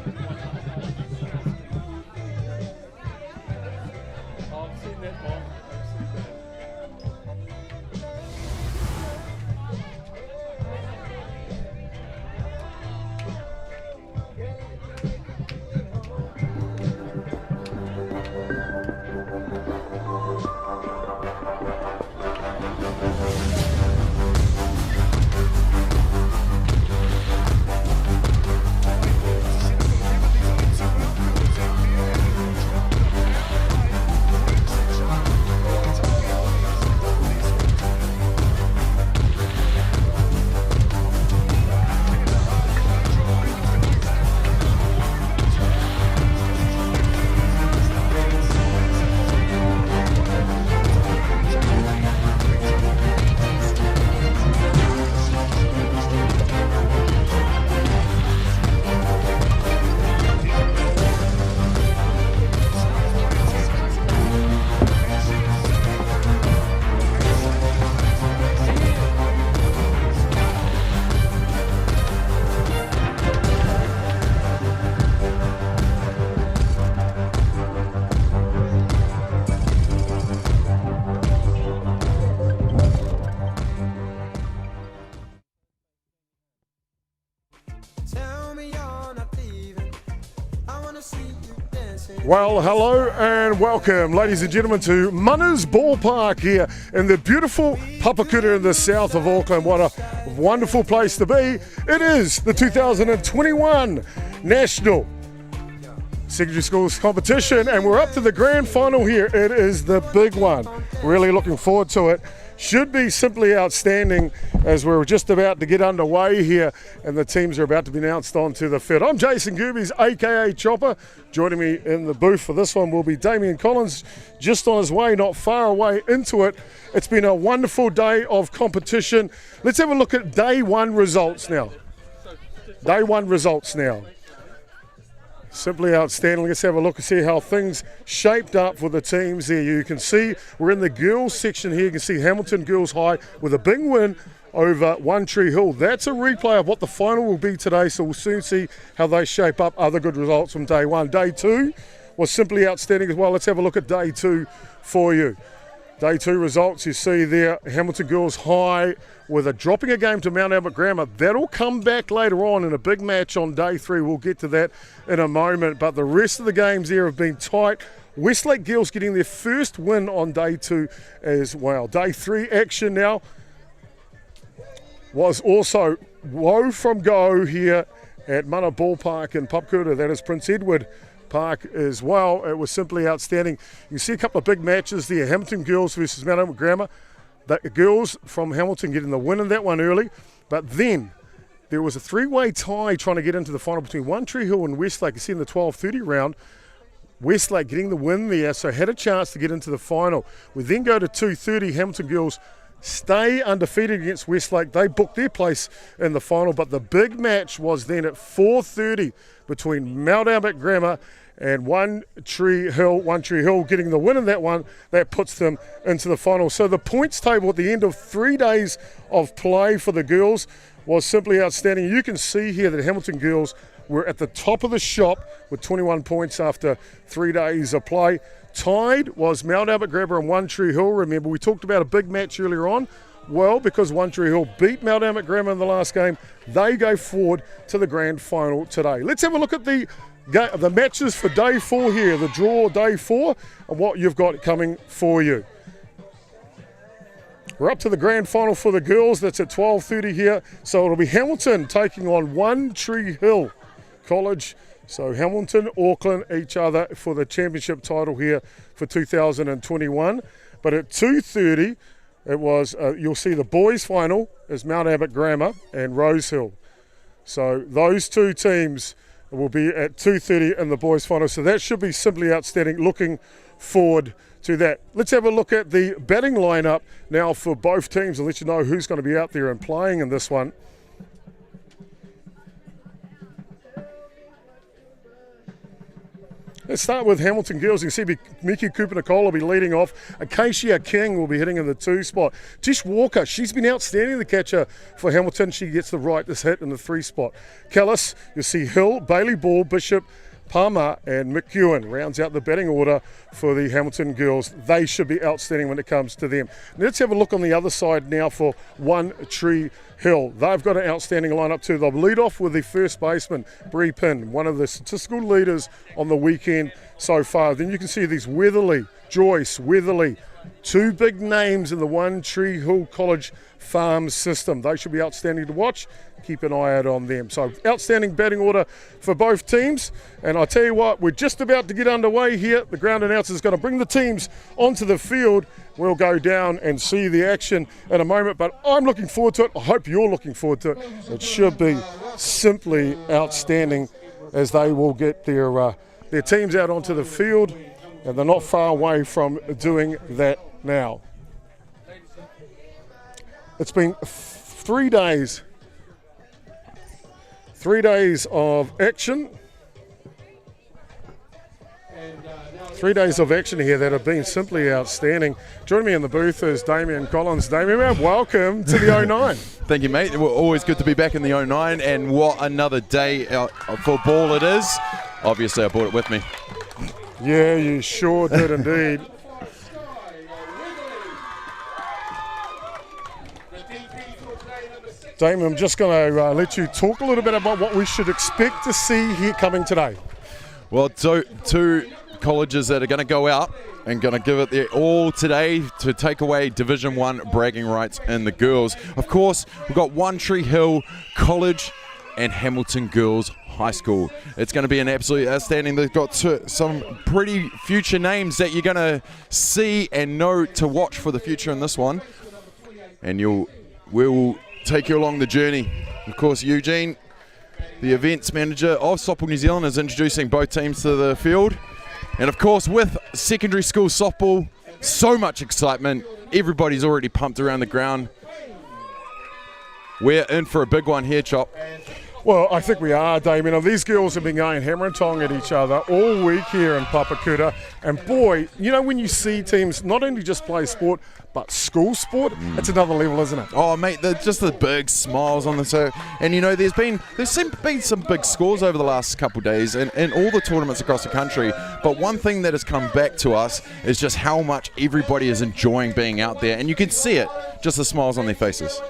I've seen that one. I've seen that. Well, hello and welcome, ladies and gentlemen, to Munners Ballpark here in the beautiful Papakura in the south of Auckland. What a wonderful place to be. It is the 2021 National Secondary Schools Competition, and we're up to the grand final here. It is the big one. Really looking forward to it. Should be simply outstanding as we're just about to get underway here and the teams are about to be announced onto the field. I'm Jason Goobies, aka Chopper. Joining me in the booth for this one will be Damien Collins, just on his way, not far away into it. It's been a wonderful day of competition. Let's have a look at day one results now. Day one results now. Simply outstanding. Let's have a look and see how things shaped up for the teams there. You can see we're in the girls section here. You can see Hamilton Girls High with a big win over One Tree Hill. That's a replay of what the final will be today, so we'll soon see how they shape up. Other good results from day one. Day two was simply outstanding as well. Let's have a look at day two for you. Day two results, you see there, Hamilton Girls High with a dropping a game to Mount Albert Grammar. That'll come back later on in a big match on day three. We'll get to that in a moment. But the rest of the games there have been tight. Westlake Girls getting their first win on day two as well. Day three action now was also woe from go here at Mana Ballpark in Papakura. That is Prince Edward Park as well. It was simply outstanding. You see a couple of big matches there. Hamilton Girls versus Mount Albert Grammar. The girls from Hamilton getting the win in that one early, but then there was a three-way tie trying to get into the final between One Tree Hill and Westlake. You see in the 12:30 round, Westlake getting the win there, so had a chance to get into the final. We then go to 2:30. Hamilton Girls stay undefeated against Westlake. They booked their place in the final, but the big match was then at 4:30 between Mount Albert Grammar and One Tree Hill. One Tree Hill getting the win in that one. That puts them into the final. So the points table at the end of 3 days of play for the girls was simply outstanding. You can see here that Hamilton Girls were at the top of the shop with 21 points after 3 days of play. Tied was Mount Albert Grammar and One Tree Hill. Remember, we talked about a big match earlier on. Well, because One Tree Hill beat Mount Albert Grammar in the last game, they go forward to the grand final today. Let's have a look at the matches for day four here, the draw day four, and what you've got coming for you. We're up to the grand final for the girls. That's at 12:30 here. So it'll be Hamilton taking on One Tree Hill College. So Hamilton, Auckland, each other for the championship title here for 2021. But at 2:30, it was, you'll see the boys' final is Mount Albert Grammar and Rosehill. So those two teams will be at 2:30 in the boys' final. So that should be simply outstanding. Looking forward to that. Let's have a look at the batting lineup now for both teams and let you know who's going to be out there and playing in this one. Let's start with Hamilton girls. You can see Meeki Cooper-Nicola will be leading off. Acacia King will be hitting in the 2 spot. Tisha Walker, she's been outstanding, the catcher for Hamilton. She gets the right this hit in the 3 spot. Calais, you'll see Hill, Bailey-Ball, Bishop, Palmer and McEwen rounds out the batting order for the Hamilton girls. They should be outstanding when it comes to them. Let's have a look on the other side now for One Tree Hill. They've got an outstanding lineup too. They'll lead off with the first baseman, Bree Pinn, one of the statistical leaders on the weekend so far. Then you can see these Weatherley, Joyce, Weatherley, 2 big names in the One Tree Hill College farm system. They should be outstanding to watch. Keep an eye out on them. So outstanding batting order for both teams. And I tell you what, we're just about to get underway here. The ground announcer is going to bring the teams onto the field. We'll go down and see the action in a moment, but I'm looking forward to it. I hope you're looking forward to it. It should be simply outstanding as they will get their teams out onto the field, and they're not far away from doing that now. It's been 3 days. 3 days of action. 3 days of action here that have been simply outstanding. Joining me in the booth is Damien Collins. Damien, welcome to the 09. Thank you, mate. We're always good to be back in the 09, and what another day for ball it is. Obviously, I brought it with me. Yeah, you sure did indeed. Damien, I'm just going to let you talk a little bit about what we should expect to see here coming today. Well, two colleges that are going to go out and going to give it their all today to take away Division 1 bragging rights in the girls. Of course, we've got One Tree Hill College and Hamilton Girls High School. It's going to be an absolutely outstanding. They've got some pretty future names that you're going to see and know to watch for the future in this one. And we'll take you along the journey. Of course, Eugene, the events manager of softball New Zealand, is introducing both teams to the field. And of course, with secondary school softball, so much excitement. Everybody's already pumped around the ground. We're in for a big one here, Chop. Well, I think we are, Damien. These girls have been going hammer and tong at each other all week here in Papakura. And boy, you know, when you see teams not only just play sport, but school sport, it's another level, isn't it? Oh, mate, just the big smiles on the show. And, you know, there's been some big scores over the last couple of days in all the tournaments across the country. But one thing that has come back to us is just how much everybody is enjoying being out there. And you can see it, just the smiles on their faces.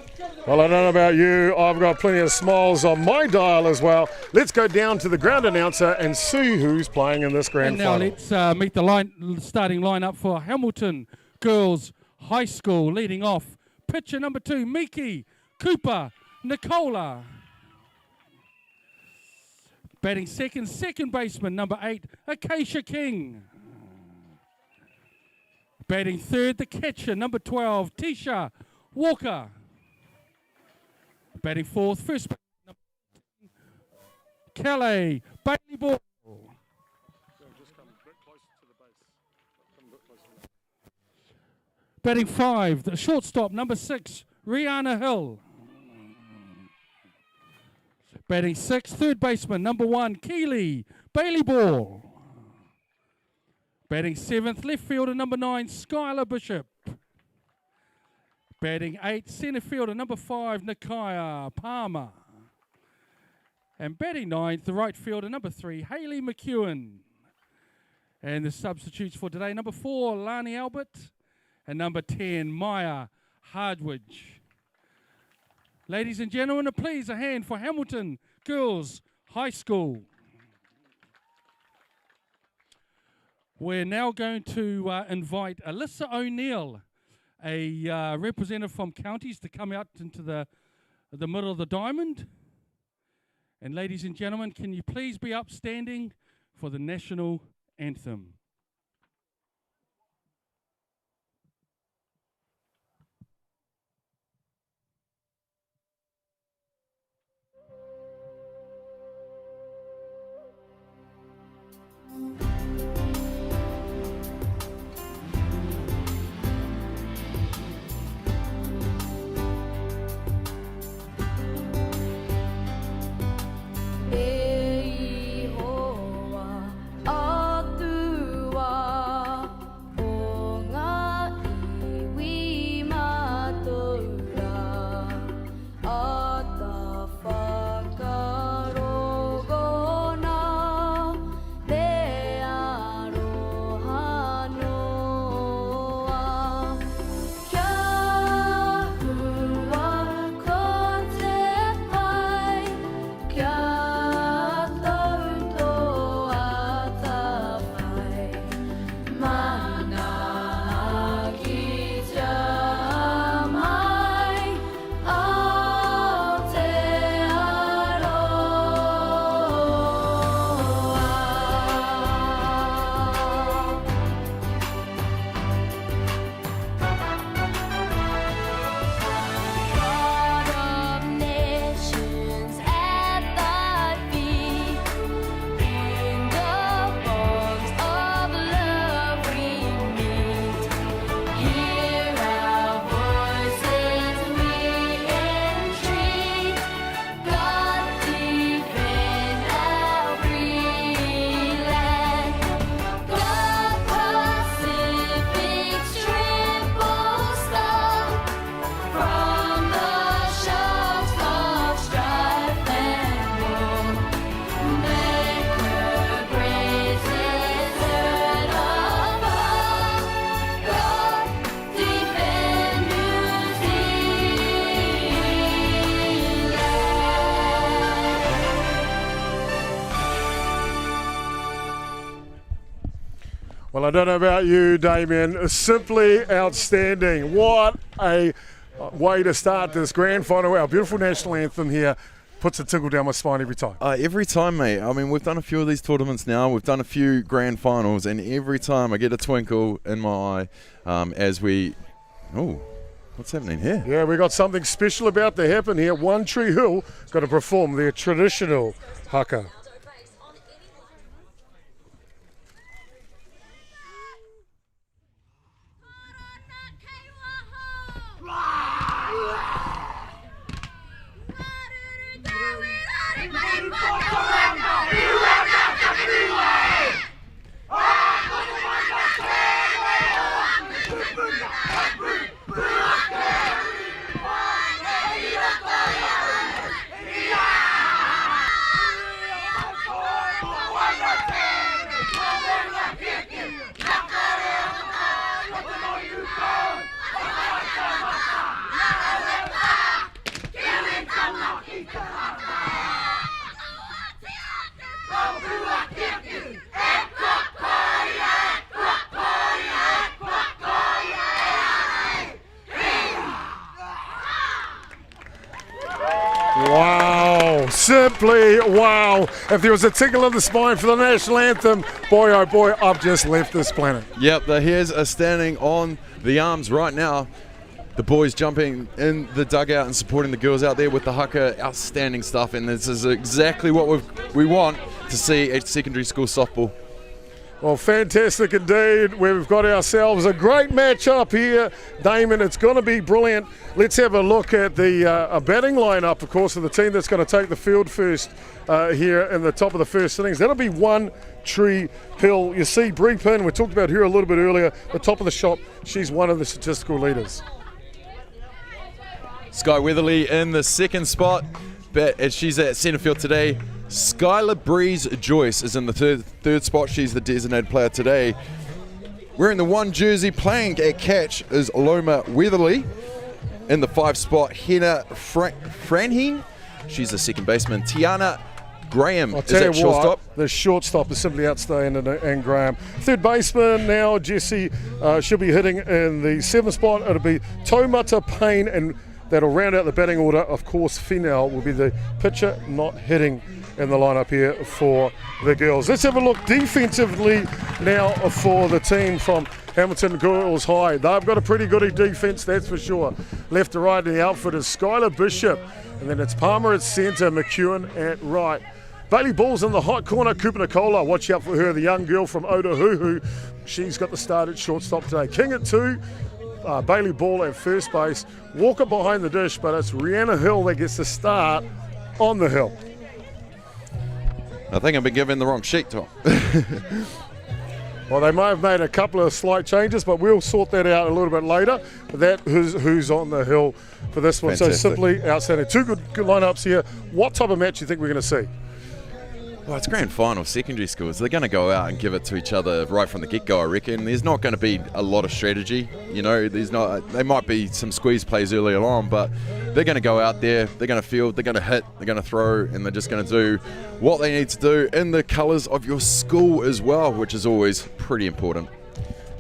Well, I don't know about you. I've got plenty of smiles on my dial as well. Let's go down to the ground announcer and see who's playing in this grand final. And now let's meet the starting lineup for Hamilton Girls High School. Leading off, pitcher number 2, Meeki Cooper-Nicola. Batting second baseman number 8, Acacia King. Batting third, the catcher number 12, Tisha Walker. Batting fourth, first number 10, Calais Bailey-Ball. Batting 5, the shortstop number 6, Riana Hill. Batting 6, third baseman number 1, Keely Bailey-Ball. Batting 7th, left fielder number 9, Skylah Bishop. Batting 8, centre fielder number 5, Nikaya Palmer. And batting 9th, the right fielder number 3, Hayley McEwen. And the substitutes for today, number 4, Lani Albert. And number 10, Maya Hardwidge. Ladies and gentlemen, please a hand for Hamilton Girls High School. We're now going to invite Alyssa O'Neill, a representative from counties, to come out into the middle of the diamond. And ladies and gentlemen, can you please be upstanding for the national anthem? Ei, hoa, a Well, I don't know about you, Damien. Simply outstanding. What a way to start this grand final. Our beautiful national anthem here puts a tingle down my spine every time. Every time, mate. I mean, we've done a few of these tournaments now. We've done a few grand finals, and every time I get a twinkle in my eye as we... Oh, what's happening here? Yeah, we got something special about to happen here. One Tree Hill got to perform their traditional haka. Wow, simply wow. If there was a tickle in the spine for the national anthem, boy oh boy, I've just left this planet. Yep, the hairs are standing on the arms right now. The boys jumping in the dugout and supporting the girls out there with the haka. Outstanding stuff, and this is exactly what we want to see at secondary school softball. Well, fantastic indeed. We've got ourselves a great match-up here, Damon. It's going to be brilliant. Let's have a look at the batting lineup, of course, of the team that's going to take the field first here in the top of the first innings. That'll be One Tree Hill. You see Bree Pinn, we talked about her a little bit earlier, the top of the shop. She's one of the statistical leaders. Skye Weatherley in the second spot, but she's at centre field today. Skylahbreeze Joyce is in the third spot. She's the designated player today. Wearing the one jersey, playing at catch, is Loma Weatherley. In the 5 spot, Hina Framhein. She's the second baseman. Tiana Graham is at shortstop. The shortstop is simply outstanding, and Graham. Third baseman now, Jesse, she'll be hitting in the 7th spot. It'll be Taumata Payne, and that'll round out the batting order. Of course, Finau will be the pitcher not hitting in the lineup here for the girls. Let's have a look defensively now for the team from Hamilton Girls High. They've got a pretty good defense, that's for sure. Left to right in the outfit is Skylah Bishop, and then it's Palmer at centre, McEwen at right. Bailey-Ball's in the hot corner, Cooper-Nicola. Watch out for her, the young girl from Otahuhu. She's got the start at shortstop today. King at 2. Bailey-Ball at first base. Walker behind the dish, but it's Riana Hill that gets the start on the hill. I think I've been given the wrong sheet, Tom. Well, they may have made a couple of slight changes, but we'll sort that out a little bit later. But that who's on the hill for this one. Fantastic. So simply outstanding. Two good lineups here. What type of match do you think we're going to see? Well, it's grand final secondary schools. They're going to go out and give it to each other right from the get-go, I reckon. There's not going to be a lot of strategy. You know, there might be some squeeze plays earlier on, but they're going to go out there, they're going to field, they're going to hit, they're going to throw, and they're just going to do what they need to do in the colours of your school as well, which is always pretty important.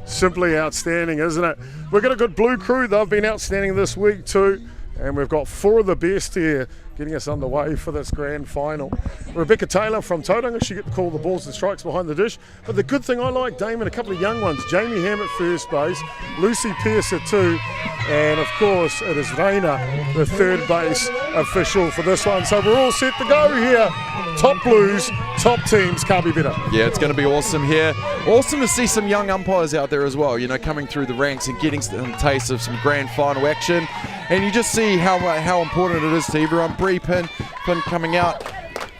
Simply outstanding, isn't it? We've got a good blue crew. They've been outstanding this week too. And we've got 4 of the best here getting us underway for this grand final. Rebecca Taylor from Tauranga, she get to call the balls and strikes behind the dish. But the good thing I like, Damon, a couple of young ones. Jamie Ham at first base, Lucy Pearce at 2, and of course it is Raina, the third base official for this one. So we're all set to go here. Top Blues, top teams, can't be better. Yeah, it's going to be awesome here. Awesome to see some young umpires out there as well, you know, coming through the ranks and getting some taste of some grand final action. And you just see how important it is to everyone. Bree Pinn coming out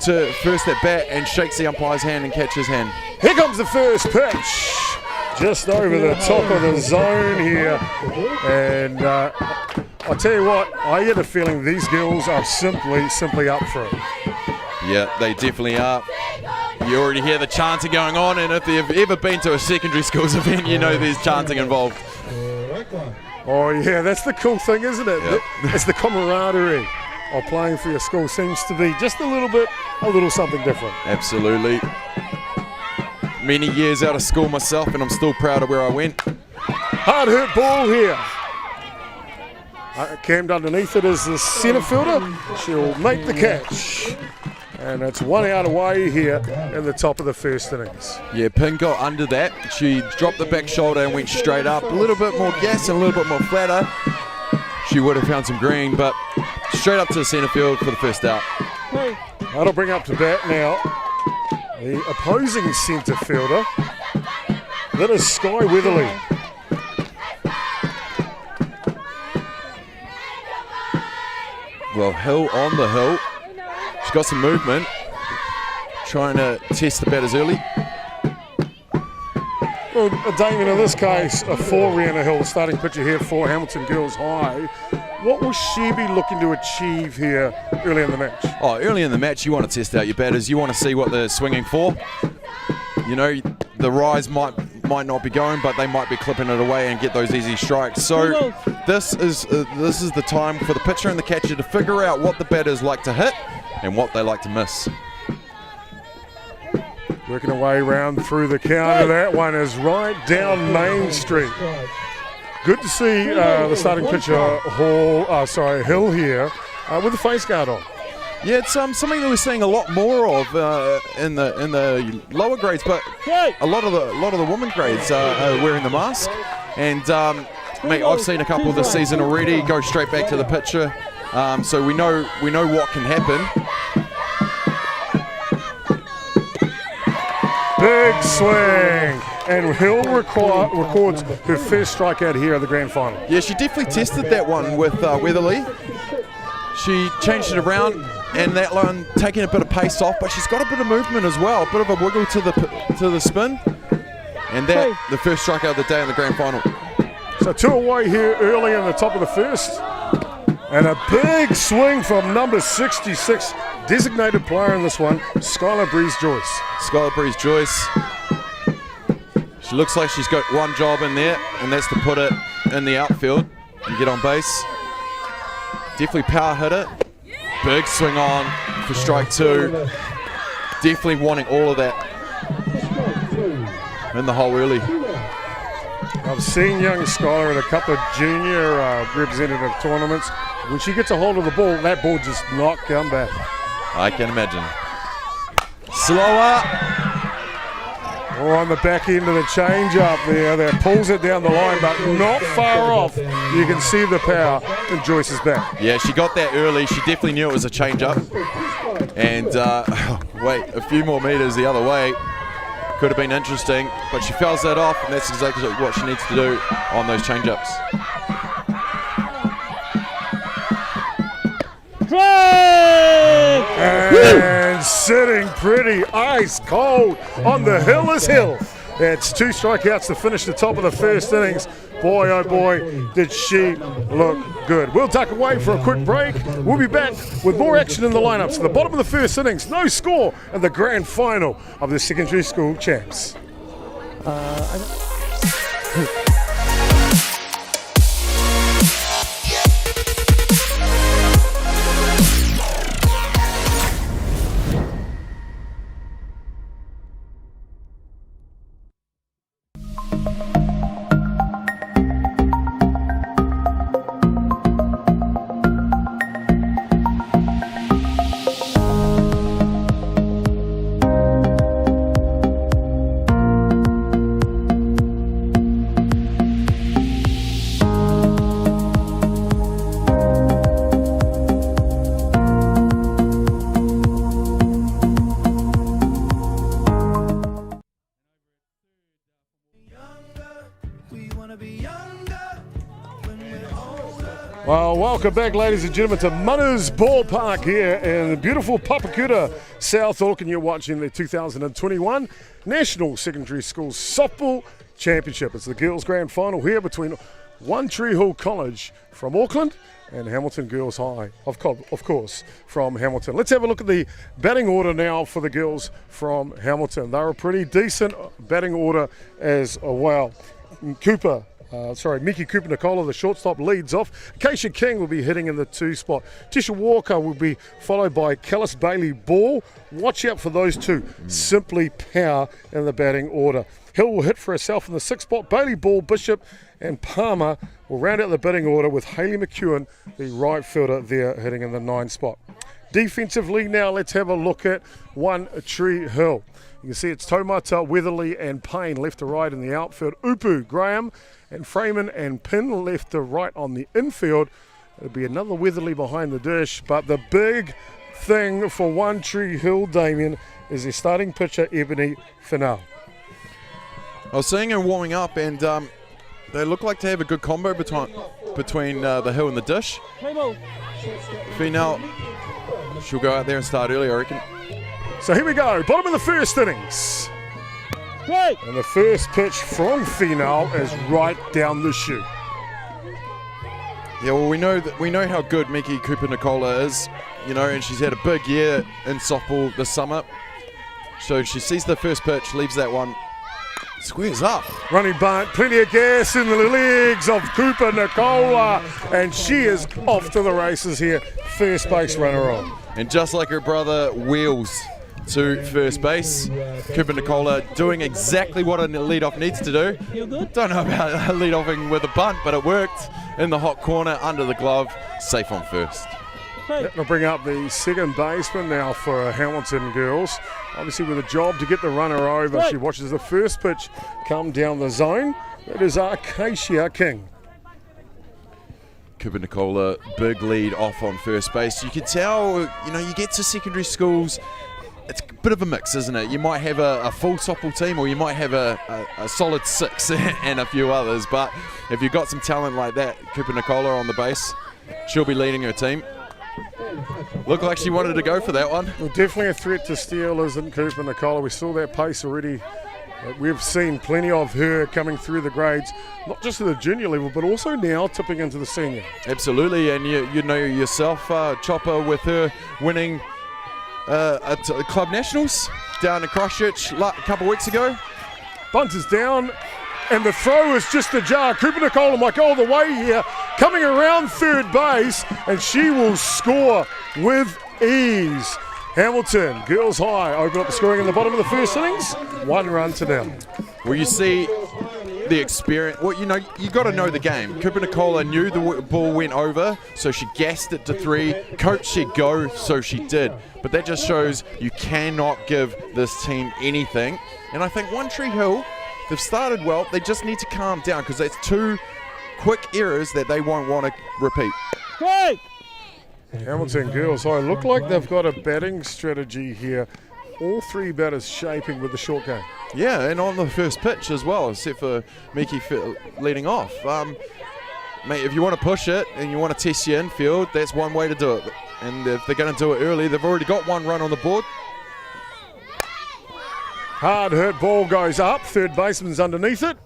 to first at bat and shakes the umpire's hand and catches his hand. Here comes the first pitch. Just over the top of the zone here. And I'll tell you what, I get a feeling these girls are simply up for it. Yeah, they definitely are. You already hear the chanting going on, and if you've ever been to a secondary schools event, you know there's chanting involved. Oh yeah, that's the cool thing, isn't it? Yep. It's the camaraderie of playing for your school. Seems to be just a little something different. Absolutely. many years out of school myself, and I'm still proud of where I went. Hard hit ball here. Cammed underneath it is the centre fielder. She'll make the catch. And it's 1 out away here in the top of the first innings. Yeah, Pin got under that. She dropped the back shoulder and went straight up. A little bit more gas and a little bit more flatter. She would have found some green, but straight up to the centre field for the first out. That'll bring up to bat now the opposing centre fielder. That is Skye Weatherley. Well, Hill on the hill. She's got some movement. Trying to test the batters early. Well, Damien, in this case, for Riana Hill, starting pitcher here for Hamilton Girls High. What will she be looking to achieve here early in the match? Oh, early in the match, you want to test out your batters. You want to see what they're swinging for. You know, the rise might not be going, but they might be clipping it away and get those easy strikes. So this is the time for the pitcher and the catcher to figure out what the batters like to hit and what they like to miss. Working away round through the counter. That one is right down Main Street. Good to see the starting pitcher Hill here with the face guard on. Yeah, it's something that we're seeing a lot more of in the lower grades, but a lot of the women grades are wearing the mask. And mate, I've seen a couple this season already go straight back to the pitcher, so we know what can happen. Big swing, and Hill records her first strikeout here in the grand final. Yeah, she definitely tested that one with Weatherly. She changed it around, and that one taking a bit of pace off, but she's got a bit of movement as well, a bit of a wiggle to the spin, and that the first strikeout of the day in the grand final. So 2 away here early in the top of the first, and a big swing from number 66, designated player in this one, Skylahbreeze Joyce. Skylahbreeze Joyce. She looks like she's got one job in there, and that's to put it in the outfield and get on base. Definitely power hitter. Big swing on for strike 2. Definitely wanting all of that in the hole early. I've seen young Skylar in a couple of junior representative tournaments. When she gets a hold of the ball, that ball just not come back. I can imagine. Slower. Or on the back end of the change-up there, that pulls it down the line, but not far off. You can see the power in Joyce's back. Yeah, she got that early. She definitely knew it was a change-up. And wait, a few more meters the other way. Could have been interesting, but she fouls that off, and that's exactly what she needs to do on those change-ups. And sitting pretty ice cold on the hill is Hill. It's 2 strikeouts to finish the top of the first innings. Boy, oh boy, did she look good. We'll tuck away for a quick break. We'll be back with more action in the lineups. At the bottom of the first innings, no score in the grand final of the secondary school champs. Well, welcome back, ladies and gentlemen, to Munners Ballpark here in the beautiful Papakura, South Auckland. You're watching the 2021 National Secondary Schools Softball Championship. It's the girls' grand final here between One Tree Hill College from Auckland and Hamilton Girls High, of course, from Hamilton. Let's have a look at the batting order now for the girls from Hamilton. They're a pretty decent batting order as well. Meeki Cooper-Nicola, the shortstop, leads off. Acacia King will be hitting in the 2 spot. Tisha Walker will be followed by Calais Bailey-Ball. Watch out for those two. Simply power in the batting order. Hill will hit for herself in the 6 spot. Bailey-Ball, Bishop and Palmer will round out the batting order with Hayley McEwen, the right fielder, there hitting in the 9 spot. Defensively now, let's have a look at One Tree Hill. You can see it's Taumata, Weatherley and Payne left to right in the outfield. Upu, Graham and Framhein and Pinn left to right on the infield. It'll be another Weatherley behind the dish, but the big thing for One Tree Hill, Damien, is their starting pitcher, Ebony Finau. I was seeing her warming up, and they look like to have a good combo between the hill and the dish. Finau, she'll go out there and start early, I reckon. So here we go, bottom of the first innings. And the first pitch from Finau is right down the chute. Yeah, well, we know how good Meeki Cooper-Nicola is, and she's had a big year in softball this summer. So she sees the first pitch, leaves that one, squares up. Running bunt, plenty of gas in the legs of Cooper-Nicola, and she is off to the races here. First base runner on. And just like her brother, wheels to first base. Cooper-Nicola doing exactly what a leadoff needs to do. Don't know about lead-offing with a bunt, but it worked in the hot corner, under the glove, safe on first. That'll bring up the second baseman now for Hamilton girls. Obviously with a job to get the runner over. She watches the first pitch come down the zone. That is Acacia King. Cooper-Nicola, big lead off on first base. You can tell, you get to secondary schools, it's a bit of a mix, isn't it? You might have a full softball team, or you might have a solid 6 and a few others. But if you've got some talent like that, Cooper-Nicola on the base, she'll be leading her team. Looked like she wanted to go for that one. Well, definitely a threat to steal, isn't Cooper-Nicola? We saw that pace already. We've seen plenty of her coming through the grades, not just at the junior level, but also now tipping into the senior. Absolutely, and you know yourself, Chopper, with her winning at Club Nationals down in Christchurch a couple of weeks ago. Bunt is down, and the throw is just ajar. Cooper-Nicola might go all the way here, coming around third base, and she will score with ease. Hamilton, girls high, open up the scoring in the bottom of the first innings. 1 run to nil. Well, you see the experience. Well, you got to know the game. Cooper-Nicola knew the ball went over, so she gassed it to 3. Coach said go, so she did. But that just shows you cannot give this team anything. And I think One Tree Hill, they've started well. They just need to calm down, because that's 2 quick errors that they won't want to repeat. Great. Hamilton girls high look like they've got a batting strategy here. All 3 batters shaping with the short game. Yeah, and on the first pitch as well, except for Meeki leading off. Mate, if you want to push it and you want to test your infield, that's one way to do it. And if they're going to do it early, they've already got 1 run on the board. Hard hurt ball goes up. Third baseman's underneath it.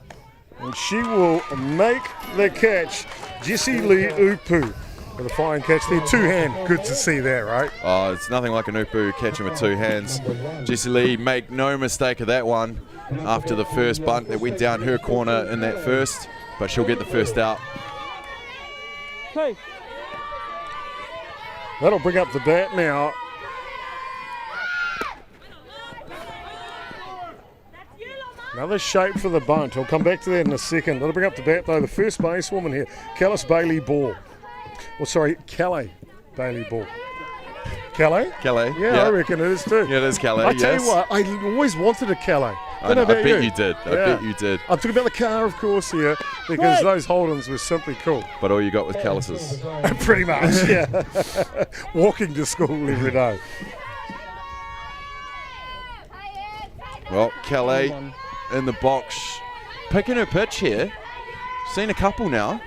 And she will make the catch. Jessie Lee Upu with a fine catch there. 2-hand. Good to see that, right? Oh, it's nothing like an Upu catching with 2 hands. Jessie Lee, make no mistake of that one after the first bunt that went down her corner in that first. But she'll get the first out. Hey. That'll bring up the bat now. Another shape for the bunt. I'll come back to that in a second. That'll bring up the bat, though. The first basewoman here, Calais Bailey-Ball. Well, sorry, Calais Bailey-Ball. Calais? Calais. Yeah, I reckon it is too. Yeah, it is Calais, I tell you what, I always wanted a Calais. I bet you did. I bet you did. I'm talking about the car, of course, here, because those Holdens were simply cool. But all you got was calluses. Pretty much, yeah. Walking to school every day. Well, Calais in the box, picking her pitch here. Seen a couple now.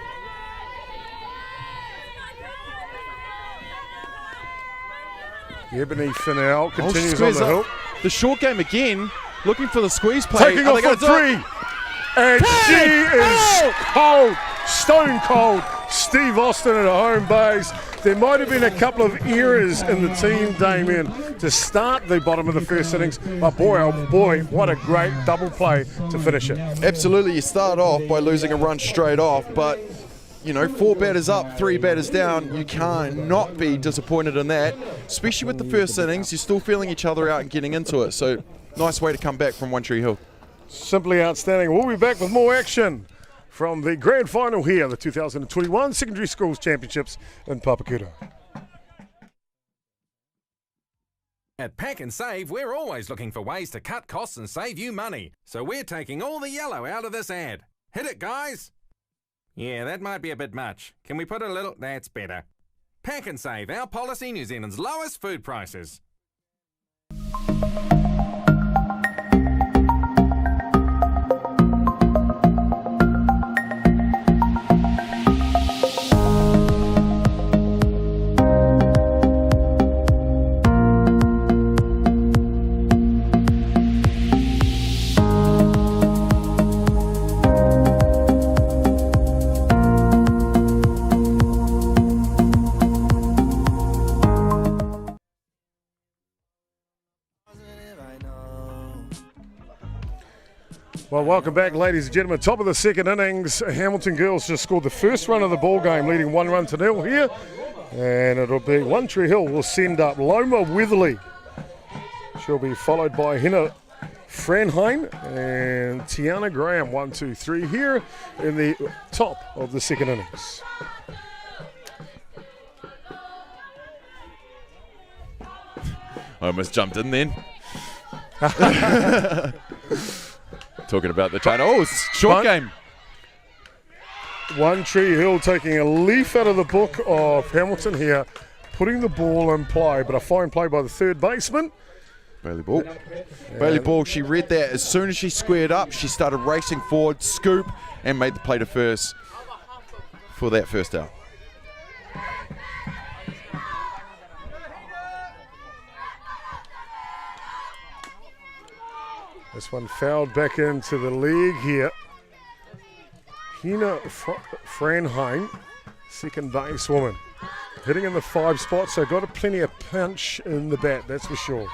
Ebony Finau continues on the hill. The short game again, looking for the squeeze play. Taking off for 3. And she is cold, stone cold. Steve Austin at a home base. There might have been a couple of errors in the team, Damien, to start the bottom of the first innings, but boy, oh boy, what a great double play to finish it. Absolutely, you start off by losing a run straight off, but you know, 4 batters up, 3 batters down, you can't not be disappointed in that, especially with the first innings. You're still feeling each other out and getting into it, so nice way to come back from One Tree Hill. Simply outstanding. We'll be back with more action from the grand final here, the 2021 Secondary Schools Championships in Papakura. At Pack and Save, we're always looking for ways to cut costs and save you money. So we're taking all the yellow out of this ad. Hit it, guys! Yeah, that might be a bit much. Can we put a little... That's better. Pack and Save, our policy, New Zealand's lowest food prices. Well, welcome back, ladies and gentlemen. Top of the second innings. Hamilton girls just scored the first run of the ball game, leading 1-0 here. And it'll be One Tree Hill will send up Milla Weatherley. She'll be followed by Hina Framhein and Tiana Graham. 1, 2, 3 here in the top of the second innings. I almost jumped in then. Talking about the China. Oh, it's short game. One Tree Hill taking a leaf out of the book of Hamilton here, putting the ball in play, but a fine play by the third baseman. Bailey-Ball. Bailey-Ball, she read that. As soon as she squared up, she started racing forward, scoop, and made the play to first for that first out. This one fouled back into the league here. Hina Framhein, second basewoman, hitting in the 5 spots, so got a plenty of punch in the bat, that's for sure.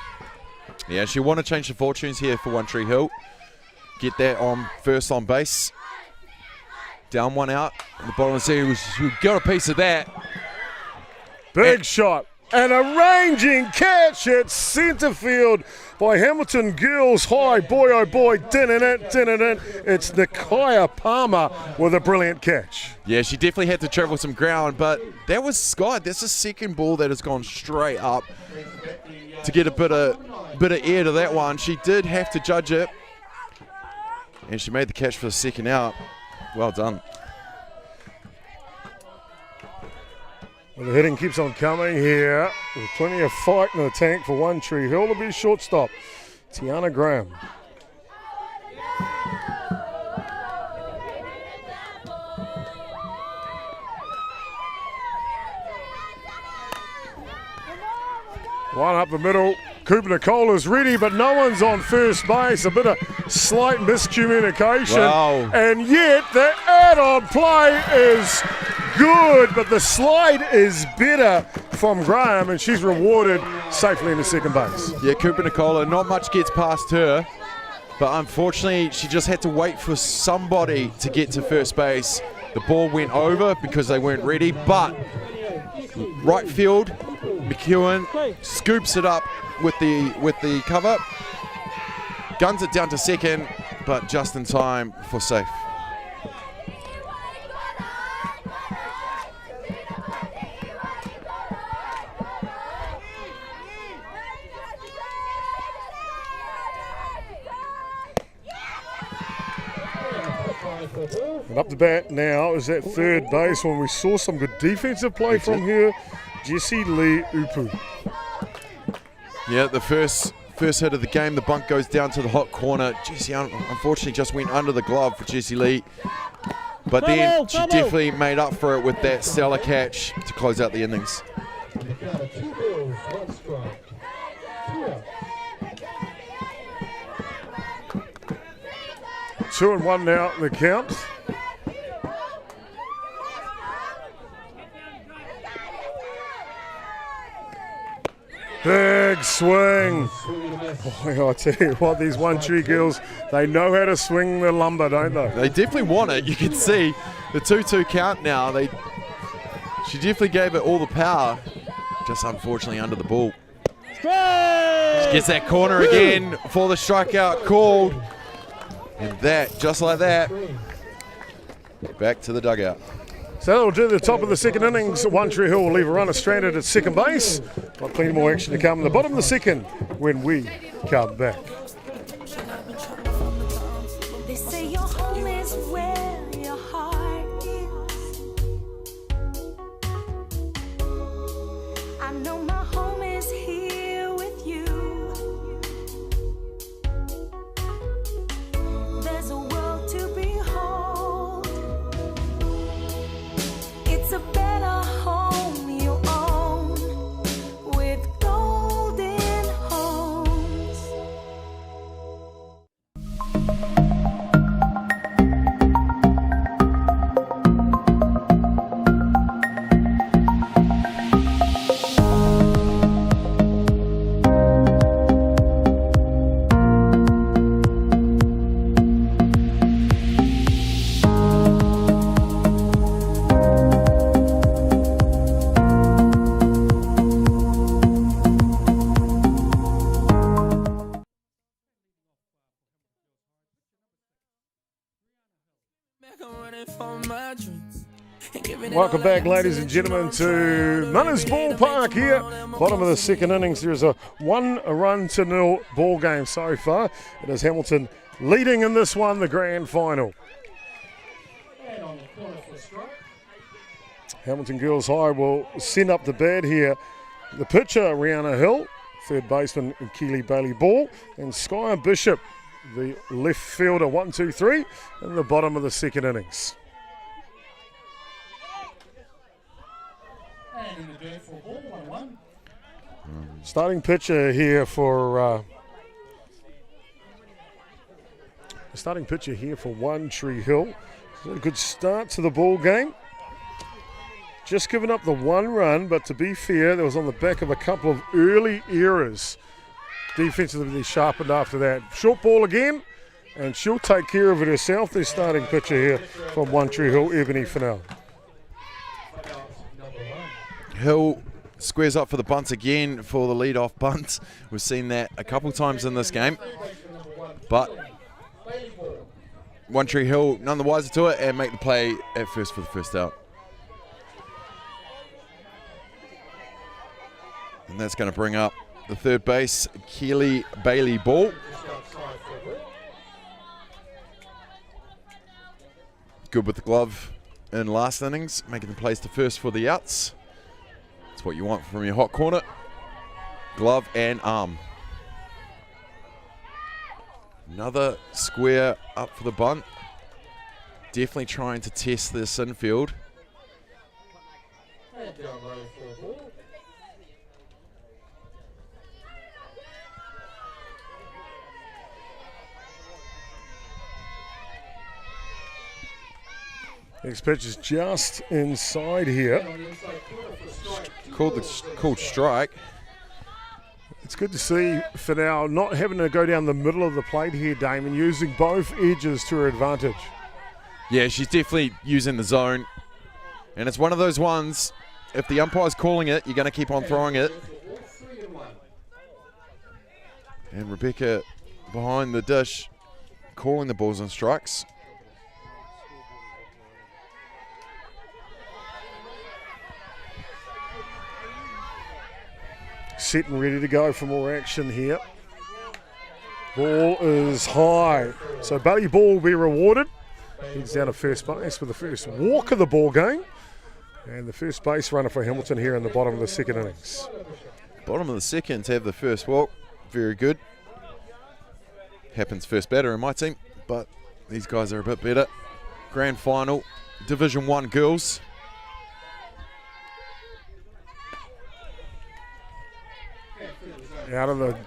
Yeah, she want to change the fortunes here for One Tree Hill. Get that on first on base. Down 1 out. In the bottom of the second, we got a piece of that. Big shot. And a ranging catch at centre field by Hamilton girls high. Boy, oh boy, din-in-it. It's Nikaya Palmer with a brilliant catch. Yeah, she definitely had to travel some ground, but that was Skye. That's a second ball that has gone straight up to get a bit of air to that one. She did have to judge it, and she made the catch for the second out. Well done. Well, the hitting keeps on coming here. There's plenty of fight in the tank for One Tree Hill to be shortstop. Tiana Graham. One up the middle. Cooper-Nicola's ready, but no one's on first base. A bit of slight miscommunication. Wow. And yet the add-on play is good, but the slide is better from Graham, and she's rewarded safely into second base. Yeah, Cooper-Nicola, not much gets past her, but unfortunately she just had to wait for somebody to get to first base. The ball went over because they weren't ready, but right field, McEwen scoops it up with the cover, guns it down to second, but just in time for safe. And up to bat now is that third base when we saw some good defensive play from here. Jessie Lee Upu. Yeah, the first hit of the game, the bunt goes down to the hot corner. Jessie unfortunately just went under the glove for Jessie Lee. But then she definitely made up for it with that stellar catch to close out the innings. 2-1 now in the count. Big swing. Boy, I tell you what, these One Tree girls, they know how to swing the lumber, don't they? They definitely want it. You can see the 2-2 count now. She definitely gave it all the power, just unfortunately under the ball. She gets that corner again for the strikeout called. And that, just like that, back to the dugout. So that'll do the top of the second innings. One Tree Hill will leave a runner stranded at second base. Got plenty more action to come in the bottom of the second when we come back. They say your home is where your heart is. I know my home is here with you. There's a world to behold. It's a better home you own with golden homes. Welcome back, ladies and gentlemen, to Munners Ballpark here. Bottom of the second innings. There's a 1-0 ball game so far. It is Hamilton leading in this one, the grand final. Hamilton Girls High will send up the bat here. The pitcher, Riana Hill, third baseman, Keely Bailey-Ball, and Skylah Bishop, the left fielder, 1-2-3, in the bottom of the second innings. Starting pitcher here for One Tree Hill. A good start to the ball game. Just given up the one run, but to be fair, that was on the back of a couple of early errors. Defensively sharpened after that. Short ball again, and she'll take care of it herself. The starting pitcher here from One Tree Hill, Ebony Fennell. Hill squares up for the bunt again for the lead-off bunt. We've seen that a couple times in this game. But One Tree Hill none the wiser to it and make the play at first for the first out. And that's going to bring up the third base, Keely Bailey-Ball. Good with the glove in last innings, making the plays to first for the outs. That's what you want from your hot corner. Glove and arm. Another square up for the bunt. Definitely trying to test this infield. Next pitch is just inside here. Called strike. It's good to see Fennell not having to go down the middle of the plate here, Damon, using both edges to her advantage. Yeah, she's definitely using the zone. And it's one of those ones, if the umpire's calling it, you're going to keep on throwing it. And Rebecca behind the dish, calling the balls and strikes. Set and ready to go for more action here. Ball is high. So Bailey-Ball will be rewarded. He's down to first base with the first walk of the ball game. And the first base runner for Hamilton here in the bottom of the second innings. Bottom of the second to have the first walk. Very good. Happens first batter in my team, but these guys are a bit better. Grand final, Division 1 girls. Out of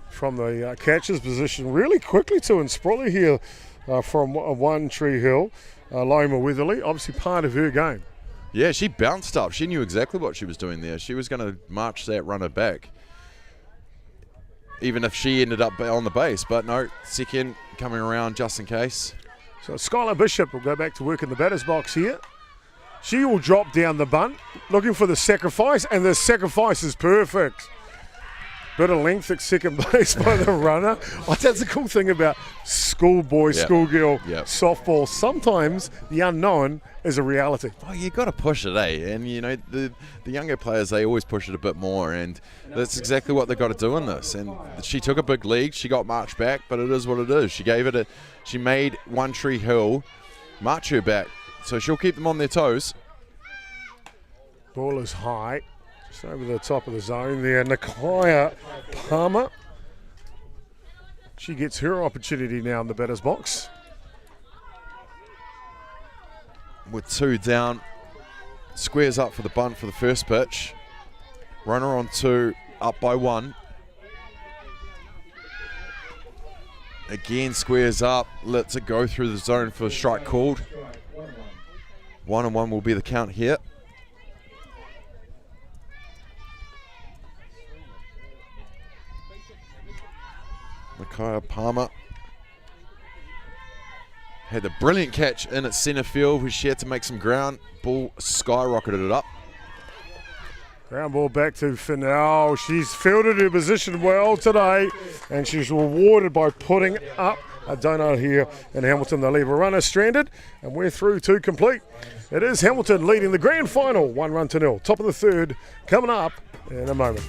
from the catcher's position really quickly to Nsprolly here from One Tree Hill. Loma Weatherley, obviously part of her game. Yeah, she bounced up. She knew exactly what she was doing there. She was going to march that runner back. even if she ended up on the base. But no, second coming around just in case. So Skylah Bishop will go back to work in the batter's box here. She will drop down the bunt, looking for the sacrifice, and the sacrifice is perfect. Bit of length at second base by the runner. Oh, that's the cool thing about schoolboy, schoolgirl softball. Sometimes the unknown is a reality. Oh, you got to push it, eh? And you know the younger players, they always push it a bit more, and that's exactly what they got to do in this. And she took a big lead. She got marched back, but it is what it is. She gave it she made One Tree Hill march her back, so she'll keep them on their toes. Ball is high. Just over the top of the zone there. Nikaya Palmer. She gets her opportunity now in the batter's box. With 2 down, squares up for the bunt for the first pitch. Runner on 2, up by 1. Again squares up, lets it go through the zone for a strike called. 1-1 will be the count here. Nikaya Palmer had a brilliant catch in at centre field where she had to make some ground. Ball skyrocketed it up. Ground ball back to Fennell. She's fielded her position well today, and she's rewarded by putting up a donut here in Hamilton. They leave a runner stranded, and we're through to complete. It is Hamilton leading the grand final, 1-0. Top of the third coming up in a moment.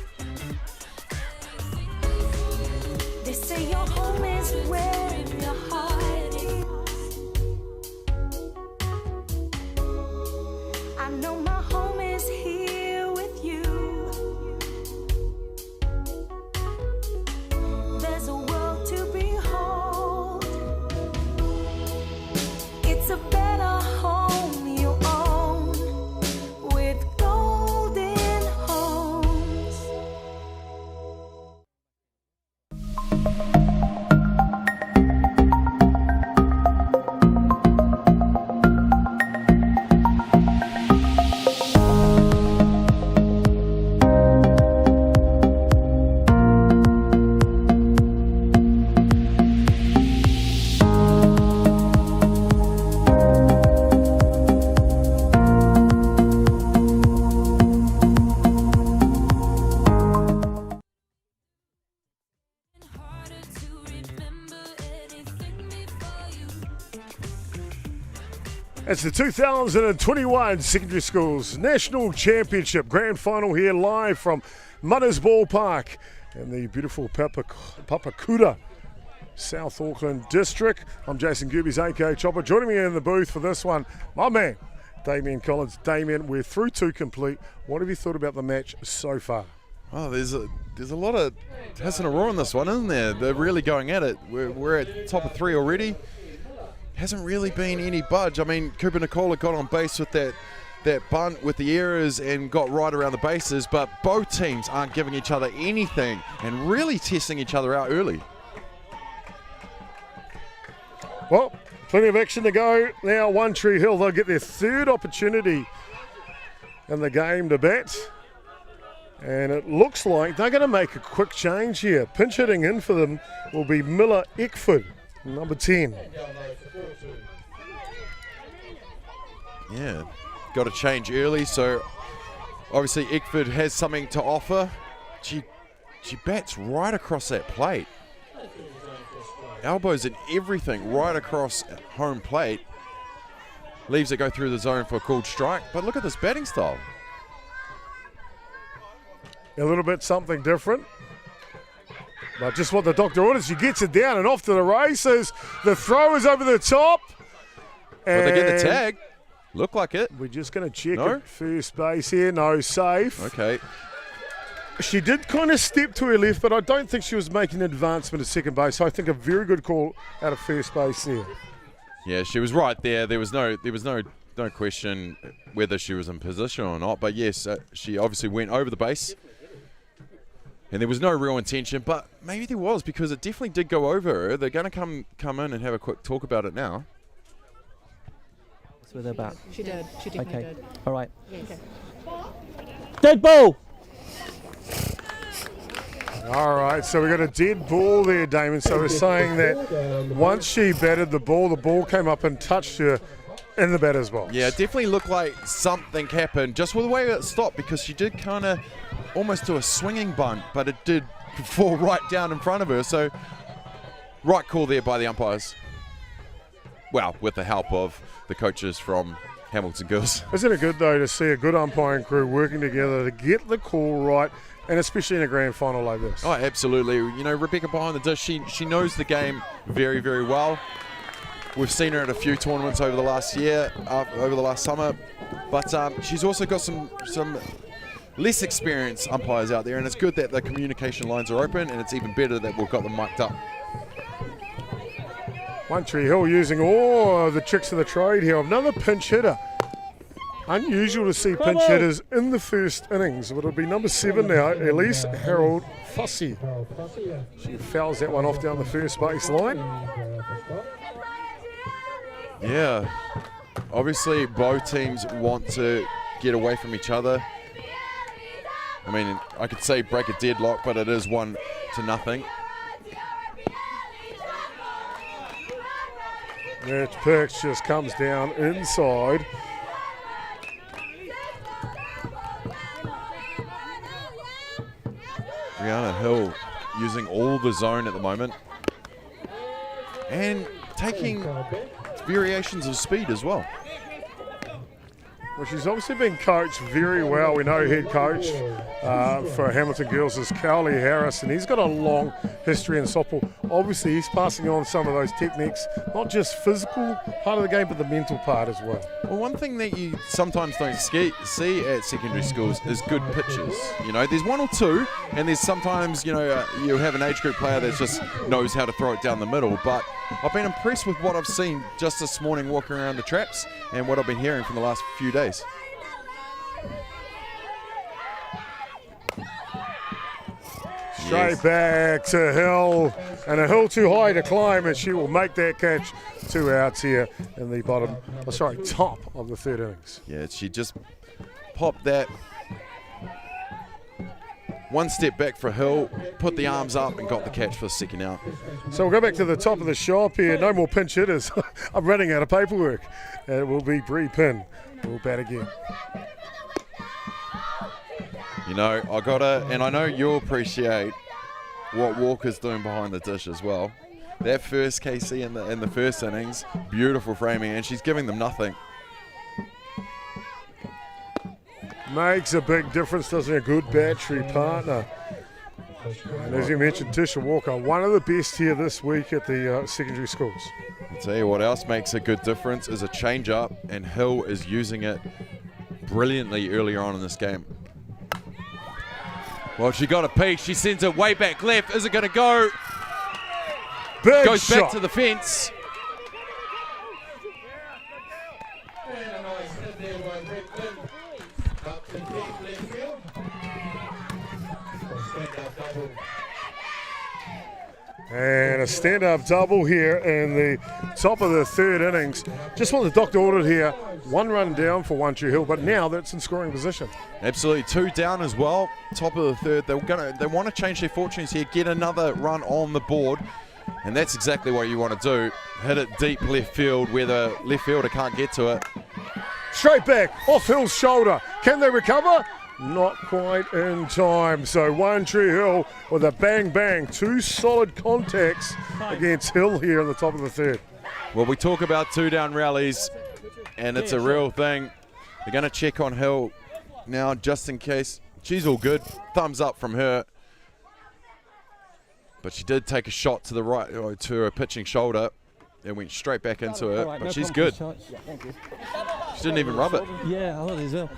They say your home is where your heart is. I know my home is here with you. There's a world to behold. It's a better home you own with golden homes. It's the 2021 Secondary Schools National Championship Grand Final here live from Mudders Ballpark in the beautiful Papakura, South Auckland District. I'm Jason Goobies, aka Chopper. Joining me in the booth for this one, my man, Damien Collins. Damien, we're through to complete. What have you thought about the match so far? Oh, there's a lot of hiss and a roar in this one, isn't there? They're really going at it. We're at top of 3 already. Hasn't really been any budge. I mean, Cooper-Nicola got on base with that bunt with the errors and got right around the bases, but both teams aren't giving each other anything and really testing each other out early. Well, plenty of action to go. Now One Tree Hill, they'll get their third opportunity in the game to bat. And it looks like they're going to make a quick change here. Pinch hitting in for them will be Milla Eckford, number 10. Yeah, got to change early, so obviously Eckford has something to offer. She bats right across that plate. Elbows and everything right across home plate. Leaves it go through the zone for a called strike, but look at this batting style. A little bit something different. But just what the doctor orders, she gets it down and off to the races. The throw is over the top. But they get the tag. Look like it. We're just going to check No? at first base here. No, safe. Okay. She did kind of step to her left, but I don't think she was making an advancement at second base. So I think a very good call out of first base there. Yeah, she was right there. There was no question whether she was in position or not. But yes, she obviously went over the base. And there was no real intention, but maybe there was because it definitely did go over her. They're going to come in and have a quick talk about it now. What's with her bat? She did. She definitely Okay. did. All right. Okay. Dead ball! All right, so we got a dead ball there, Damon. So we're saying that once she batted the ball came up and touched her in the batter's box. Yeah, it definitely looked like something happened just with the way it stopped, because she did kind of almost do a swinging bunt, but it did fall right down in front of her. So right call there by the umpires. Well, with the help of the coaches from Hamilton Girls. Isn't it good, though, to see a good umpiring crew working together to get the call right, and especially in a grand final like this? Oh, absolutely. You know, Rebecca behind the dish, she knows the game very, very well. We've seen her at a few tournaments over the last year, over the last summer, but she's also got some less experienced umpires out there, and it's good that the communication lines are open, and it's even better that we've got them mic'd up. One Tree Hill using all the tricks of the trade here. Another pinch hitter. Unusual to see pinch hitters in the first innings, but it'll be number 7 now, Elise Harold Fussy. She fouls that one off down the first base line. Yeah, obviously both teams want to get away from each other. I mean, I could say break a deadlock, but it is 1-0. That pitch just comes down inside. Riana Hill using all the zone at the moment and taking variations of speed as well. Well, she's obviously been coached very well. We know head coach for Hamilton Girls is Cowley Harris, and he's got a long history in softball. Obviously, he's passing on some of those techniques, not just physical part of the game, but the mental part as well. Well, one thing that you sometimes don't see at secondary schools is good pitches. You know, there's one or two, and there's sometimes, you know, you have an age group player that just knows how to throw it down the middle. But I've been impressed with what I've seen just this morning walking around the traps and what I've been hearing from the last few days. Straight back to Hill, and a hill too high to climb, and she will make that catch. 2 outs here in the top of the third innings. Yeah, she just popped that one step back for Hill, put the arms up and got the catch for the second out. So we'll go back to the top of the shop here. No more pinch hitters. I'm running out of paperwork. And it will be Bree Pinn. We'll bat again. You know, I gotta, and I know you'll appreciate what Walker's doing behind the dish as well. That first KC in the first innings, beautiful framing, and she's giving them nothing. Makes a big difference, doesn't it? A good battery partner. And as you mentioned, Tisha Walker, one of the best here this week at the secondary schools. I'll tell you what else makes a good difference is a change-up, and Hill is using it brilliantly earlier on in this game. Well, she got a piece. She sends it way back left. Is it going to go? Big Goes shot. back to the fence. And a stand-up double here in the top of the third innings. Just what the doctor ordered here. 1 run down for One Tree Hill, but now that's in scoring position. Absolutely, 2 down as well. Top of the third. They want to change their fortunes here, get another run on the board, and that's exactly what you want to do. Hit it deep left field where the left fielder can't get to it. Straight back, off Hill's shoulder. Can they recover? Not quite in time. So One Tree Hill with a bang bang. 2 solid contacts against Hill here in the top of the third. Well, we talk about 2 down rallies, and it's a real thing. They're going to check on Hill now just in case. She's all good. Thumbs up from her. But she did take a shot to the right, to her pitching shoulder. and went straight back into it. Right, but no she's problem, good. Yeah, thank you. She didn't even rub it. Yeah, I thought as well.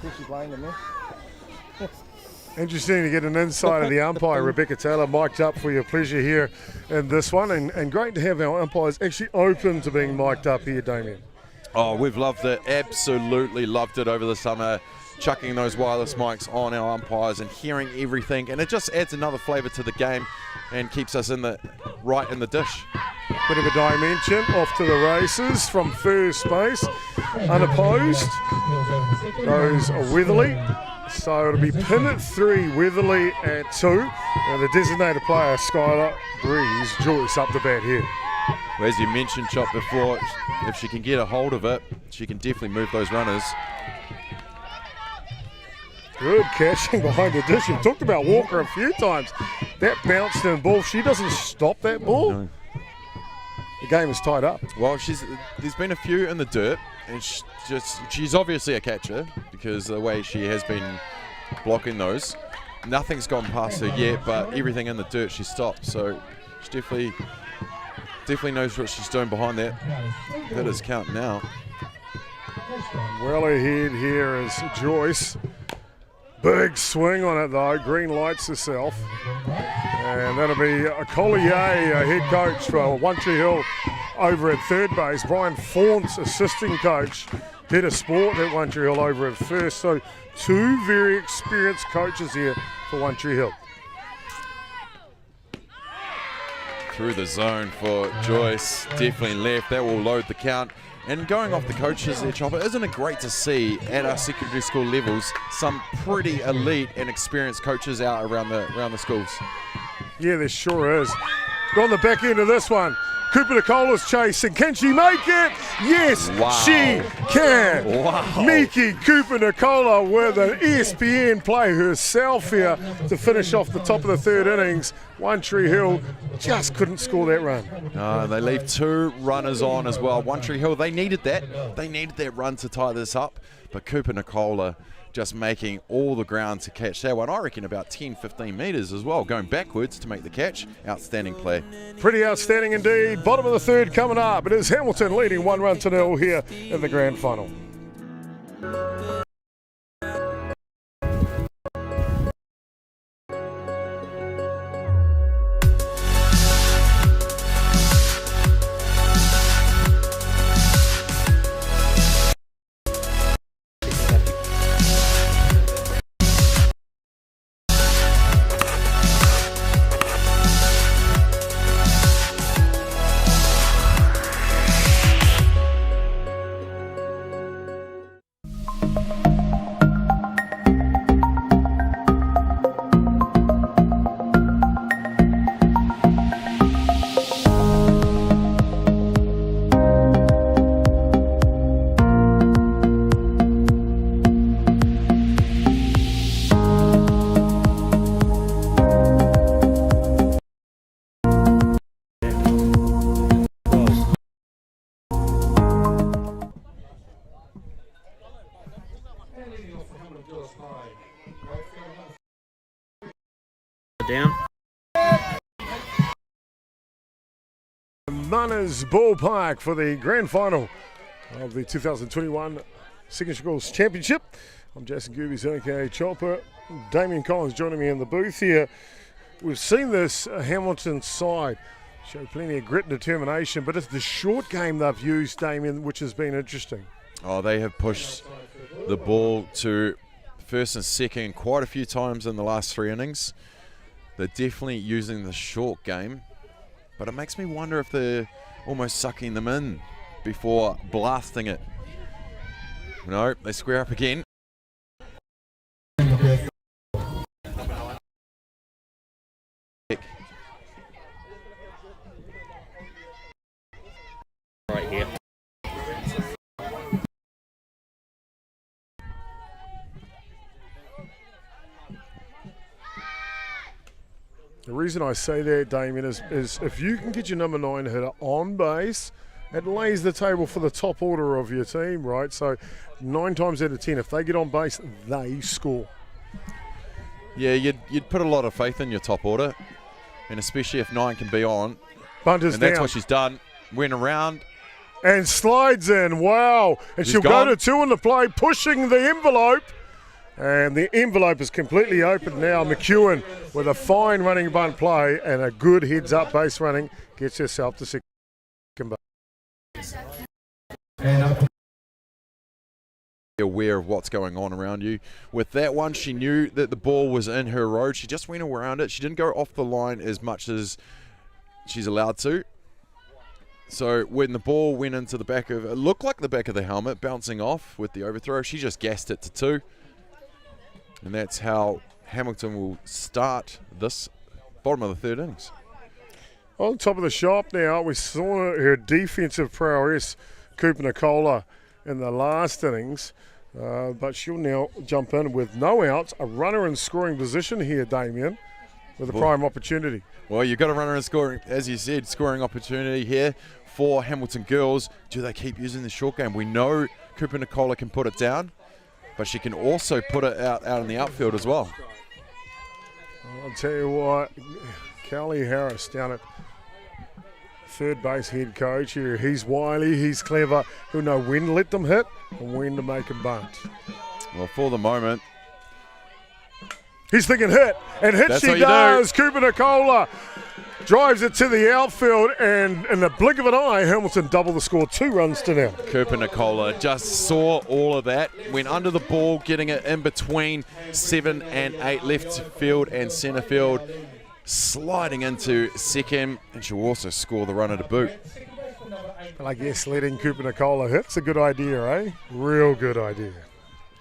Interesting to get an insight of the umpire, Rebecca Taylor, mic'd up for your pleasure here in this one. And great to have our umpires actually open to being mic'd up here, Damien. Oh, we've loved it. Absolutely loved it over the summer. Chucking those wireless mics on our umpires and hearing everything. And it just adds another flavour to the game and keeps us right in the dish. Bit of a dimension, off to the races from first base, unopposed. Goes Weatherley. So it'll be pin at 3, Weatherley at 2, and the designated player, Skylahbreeze Joyce, up the bat here. Well, as you mentioned, Chop, before, if she can get a hold of it, she can definitely move those runners. Good catching behind the dish. We've talked about Walker a few times. That bounced in ball. If she doesn't stop that ball, No. the game is tied up. Well, there's been a few in the dirt, and she's obviously a catcher because the way she has been blocking those. Nothing's gone past her yet, but everything in the dirt she stopped. So she definitely knows what she's doing behind that. That is count now. Well ahead here is Joyce. Big swing on it though. Green lights herself. And that'll be Collier, head coach for One Tree Hill over at third base. Brian Faunt's assistant coach. Head of sport at One Tree Hill over at first. So two very experienced coaches here for One Tree Hill. Through the zone for Joyce. Definitely left. That will load the count. And going off the coaches there, Chopper, isn't it great to see at our secondary school levels some pretty elite and experienced coaches out around the schools? Yeah, there sure is. Go on the back end of this one. Cooper-Nicola's chasing. Can she make it? Yes, Wow. she can. Wow. Meeki Cooper-Nicola with an ESPN play herself here to finish off the top of the third innings. One Tree Hill just couldn't score that run. They leave two runners on as well. One Tree Hill, they needed that. They needed that run to tie this up. But Cooper-Nicola just making all the ground to catch that one. I reckon about 10, 15 metres as well, going backwards to make the catch. Outstanding play. Pretty outstanding indeed. Bottom of the third coming up. It is Hamilton leading 1-0 here in the grand final. Down. Munners Ballpark for the grand final of the 2021 Secondary Schools Championship. I'm Jason Goobies, aka Chopper. Damien Collins joining me in the booth here. We've seen this Hamilton side show plenty of grit and determination, but it's the short game they've used, Damien, which has been interesting. Oh, they have pushed the ball to first and second quite a few times in the last three innings. They're definitely using the short game, but it makes me wonder if they're almost sucking them in before blasting it. No, they square up again. Right here. The reason I say that, Damien, is if you can get your number 9 hitter on base, it lays the table for the top order of your team, right? So 9 times out of 10, if they get on base, they score. Yeah, you'd put a lot of faith in your top order, and especially if 9 can be on. Bunters And that's down. what she's done. Went around. And slides in, wow. And She's she'll gone. go to 2 in the play, pushing the envelope. And the envelope is completely open now. McEwen with a fine running bunt play and a good heads-up base running gets herself to second base. Aware of what's going on around you. With that one, she knew that the ball was in her road. She just went around it. She didn't go off the line as much as she's allowed to. So when the ball went into the back of, it looked like the back of the helmet, bouncing off with the overthrow, she just gassed it to 2. And that's how Hamilton will start this bottom of the third innings. On top of the shop now, we saw her defensive prowess, Cooper-Nicola, in the last innings. But she'll now jump in with no outs, a runner in scoring position here, Damien, with a prime opportunity. Well, you've got a runner in scoring, as you said, scoring opportunity here for Hamilton girls. Do they keep using the short game? We know Cooper-Nicola can put it down, but she can also put it out in the outfield as well. I'll tell you what, Kelly Harris down at third base head coach here. He's wily, he's clever. He'll know when to let them hit and when to make them bunt. Well, for the moment, he's thinking hit, and hit That's she what you does. Cooper-Nicola drives it to the outfield, and in the blink of an eye, Hamilton double the score, 2 runs to nil. Cooper-Nicola just saw all of that, went under the ball, getting it in between 7 and 8 left field and centre field, sliding into second, and she'll also score the runner to boot. But I guess letting Cooper-Nicola hit's a good idea, eh? Real good idea.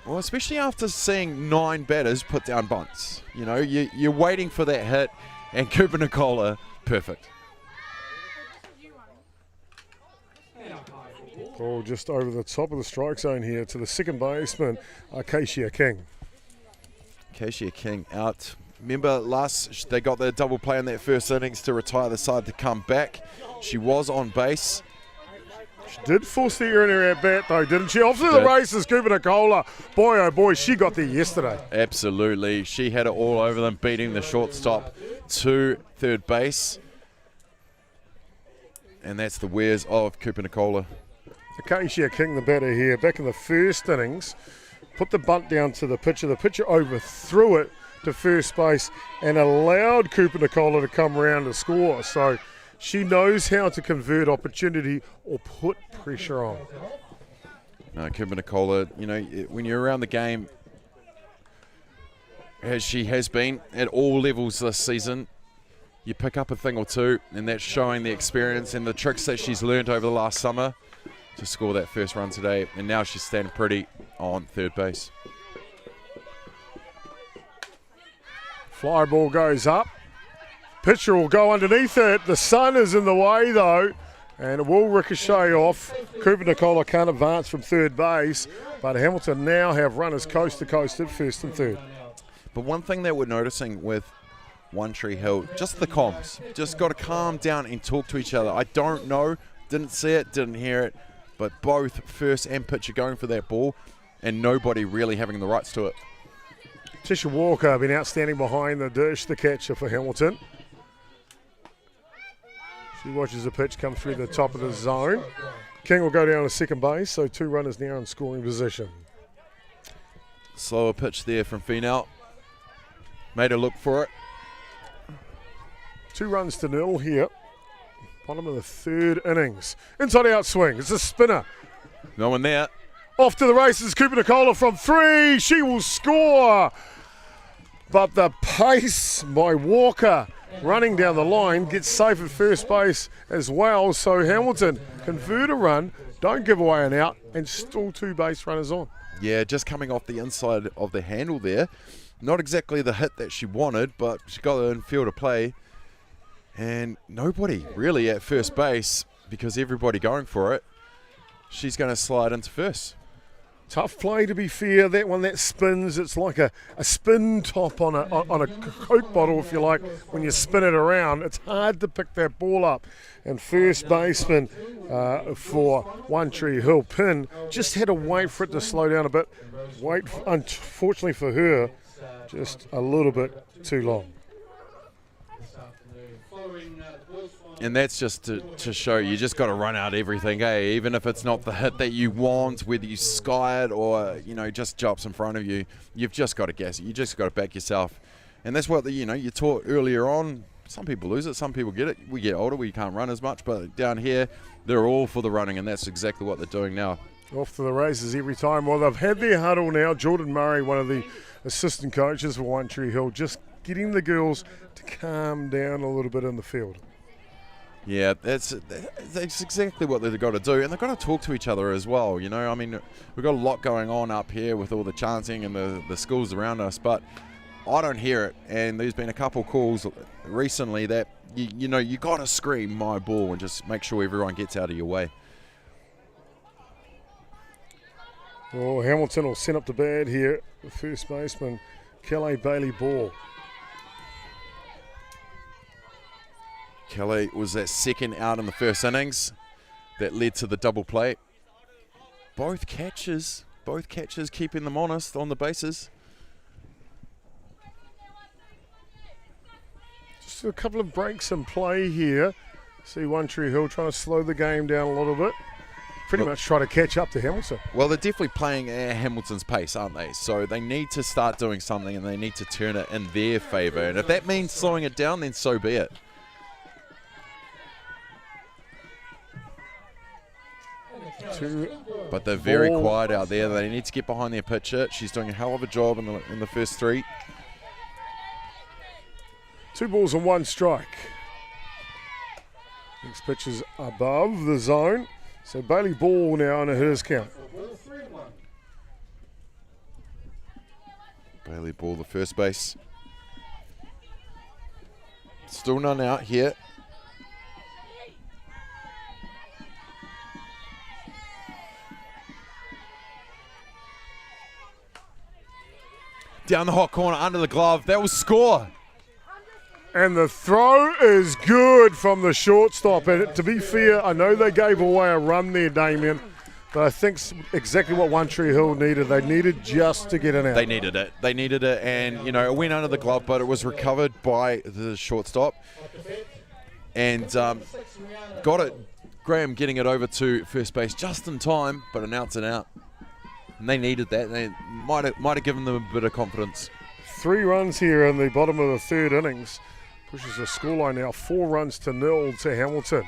Well, especially after seeing 9 batters put down bunts. You know, you're waiting for that hit, and Cooper-Nicola, perfect. Ball just over the top of the strike zone here to the second baseman, Acacia King. Acacia King out. Remember they got the double play in that first innings to retire the side to come back. She was on base. She did force the error in her at bat though, didn't she? Off to the races, Cooper-Nicola. Boy, oh boy, she got there yesterday. Absolutely. She had it all over them, beating the shortstop to third base. And that's the wares of Cooper-Nicola. Acacia King, the batter here, back in the first innings, put the bunt down to the pitcher. The pitcher overthrew it to first base and allowed Cooper-Nicola to come around to score. So she knows how to convert opportunity or put pressure on. No, Cooper-Nicola, you know, when you're around the game, as she has been at all levels this season, you pick up a thing or two, and that's showing the experience and the tricks that she's learned over the last summer to score that first run today. And now she's standing pretty on third base. Fly ball goes up. Pitcher will go underneath it. The sun is in the way though, and it will ricochet off. Cooper-Nicola can't advance from third base, but Hamilton now have runners coast to coast at first and third. But one thing that we're noticing with One Tree Hill, just the comms. Just got to calm down and talk to each other. I don't know, didn't see it, didn't hear it, but both first and pitcher going for that ball and nobody really having the rights to it. Tisha Walker been outstanding behind the dish, the catcher for Hamilton. She watches the pitch come through the top of the zone. King will go down to second base, so 2 runners now in scoring position. Slower pitch there from Finau. Made her look for it. 2 runs to nil here. Bottom of the third innings. Inside out swing. It's a spinner. No one there. Off to the races. Cooper-Nicola from 3. She will score. But the pace by Walker running down the line gets safe at first base as well. So Hamilton convert a run, don't give away an out, and still 2 base runners on. Yeah, just coming off the inside of the handle there. Not exactly the hit that she wanted, but she got the infield to play. And nobody really at first base because everybody going for it. She's going to slide into first. Tough play, to be fair. That one that spins, it's like a spin top on a Coke bottle, if you like, when you spin it around. It's hard to pick that ball up. And first baseman for One Tree Hill, Pin, just had to wait for it to slow down a bit. Wait, unfortunately for her, just a little bit too long. And that's just to show you just got to run out everything, even if it's not the hit that you want, whether you sky it or, you know, just jumps in front of you. You've just got to gas it. You just got to back yourself. And that's what, you taught earlier on. Some people lose it, some people get it. We get older, we can't run as much, but down here, they're all for the running, and that's exactly what they're doing now. Off to the races every time. Well, they've had their huddle now. Jordan Murray, one of the assistant coaches for One Tree Hill, just getting the girls to calm down a little bit in the field. Yeah, that's exactly what they've got to do, and they've got to talk to each other as well. You know, I mean, we've got a lot going on up here with all the chanting and the schools around us, but I don't hear it. And there's been a couple calls recently that you know you got to scream my ball and just make sure everyone gets out of your way. Well, Hamilton will send up the bat here. The first baseman, Calais Bailey-Ball. Calais was that second out in the first innings that led to the double play. Both catches keeping them honest on the bases. Just a couple of breaks in play here. See One Tree Hill trying to slow the game down a little bit. Pretty much try to catch up to Hamilton. Well, they're definitely playing at Hamilton's pace, aren't they? So they need to start doing something and they need to turn it in their favour. And if that means slowing it down, then so be it. But they're very quiet out there. They need to get behind their pitcher. She's doing a hell of a job in the first three. 2 balls and 1 strike. Next pitch is above the zone. So Bailey-Ball now on a hitter's count. Bailey-Ball, the first base. Still none out here. Down the hot corner, under the glove. That will score. And the throw is good from the shortstop. And to be fair, I know they gave away a run there, Damien, but I think exactly what One Tree Hill needed. They needed just to get an out. They needed it. They needed it, and, you know, it went under the glove, but it was recovered by the shortstop. And got it. Graham getting it over to first base just in time, but an out's an out. And they needed that. They might have given them a bit of confidence. 3 runs here in the bottom of the third innings. Pushes the scoreline now 4-0 to Hamilton.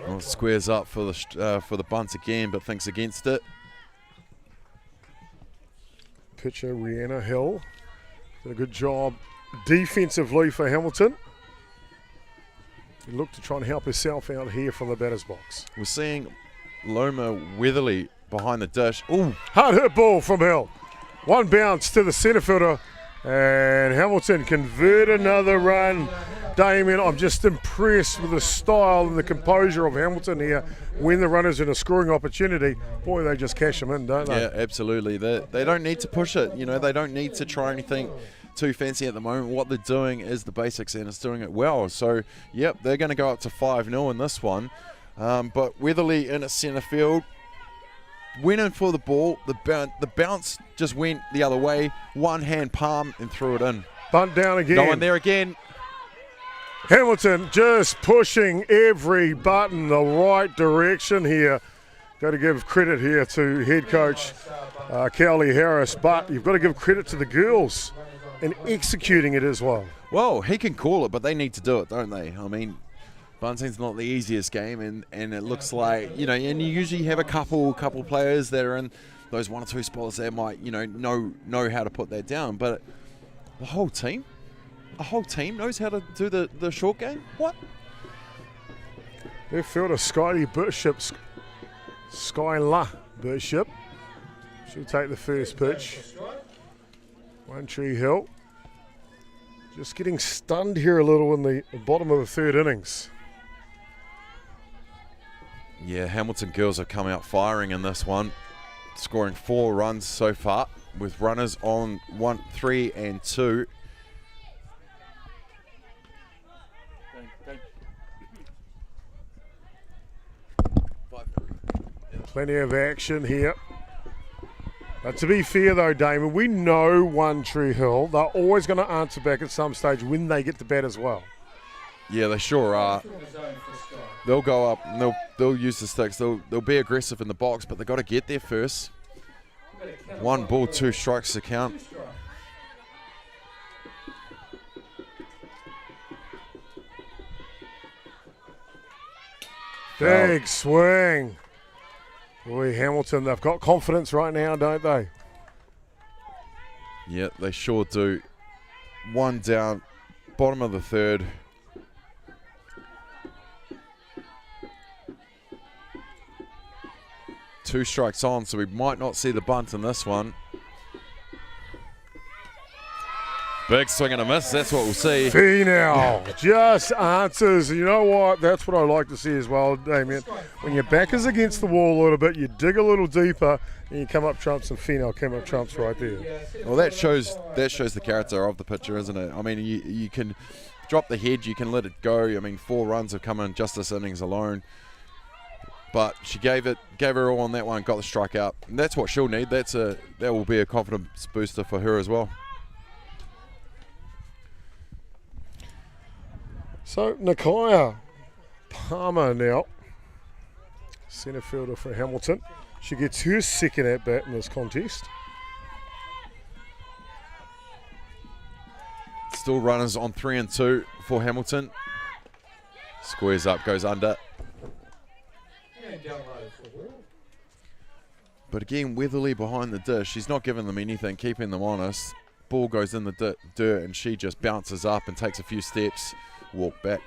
Well, squares up for the bunt again, but thinks against it. Pitcher Riana Hill did a good job defensively for Hamilton. He looked to try and help herself out here from the batter's box. We're seeing Milla Weatherley behind the dish. Ooh, hard hit ball from Hill. 1 bounce to the centre fielder, and Hamilton convert another run. Damien, I'm just impressed with the style and the composure of Hamilton here when the runner's in a scoring opportunity. Boy, they just cash them in, don't they? Yeah, absolutely. They don't need to push it. You know, they don't need to try anything too fancy at the moment. What they're doing is the basics, and it's doing it well. So, yep, they're going to go up to 5-0 in this one. But Weatherly in at centre field, went in for the ball. The bounce just went the other way. One hand palm and threw it in. Bunt down again. No one there again. Hamilton just pushing every button the right direction here. Got to give credit here to head coach Cowley Harris, but you've got to give credit to the girls in executing it as well. Well, he can call it, but they need to do it, don't they? I mean, bunting's not the easiest game, and it looks like, you know, and you usually have a couple players that are in those 1 or 2 spots that might, you know how to put that down, but the whole team knows how to do the short game. What? Left fielder Skylah Bishop, Skylah Bishop. She'll take the first pitch. One Tree Hill just getting stunned here a little in the bottom of the third innings. Yeah, Hamilton girls have come out firing in this one, scoring 4 runs so far with runners on 1, 3 and 2. Plenty of action here. But to be fair though, Damon, we know One Tree Hill, they're always going to answer back at some stage when they get to bat as well. Yeah, they sure are. They'll go up and they'll use the sticks. They'll be aggressive in the box, but they've got to get there first. 1 ball, 2 strikes to count. Big swing. Boy, Hamilton, they've got confidence right now, don't they? Yeah, they sure do. 1 down, bottom of the third. 2 strikes on, so we might not see the bunt in this one. Big swing and a miss, that's what we'll see. Final just answers. You know what? That's what I like to see as well, Damien. When your back is against the wall a little bit, you dig a little deeper, and you come up trumps, and Final came up trumps right there. Well, that shows the character of the pitcher, isn't it? I mean, you can drop the head, you can let it go. I mean, 4 runs have come in just this innings alone. But she gave her all on that one, got the strikeout. And that's what she'll need. That will be a confidence booster for her as well. So, Nakaya Palmer now, centre fielder for Hamilton. She gets her second at-bat in this contest. Still runners on 3 and 2 for Hamilton. Squares up, goes under. But again, Weatherly behind the dish. She's not giving them anything, keeping them honest. Ball goes in the dirt and she just bounces up and takes a few steps, walk back.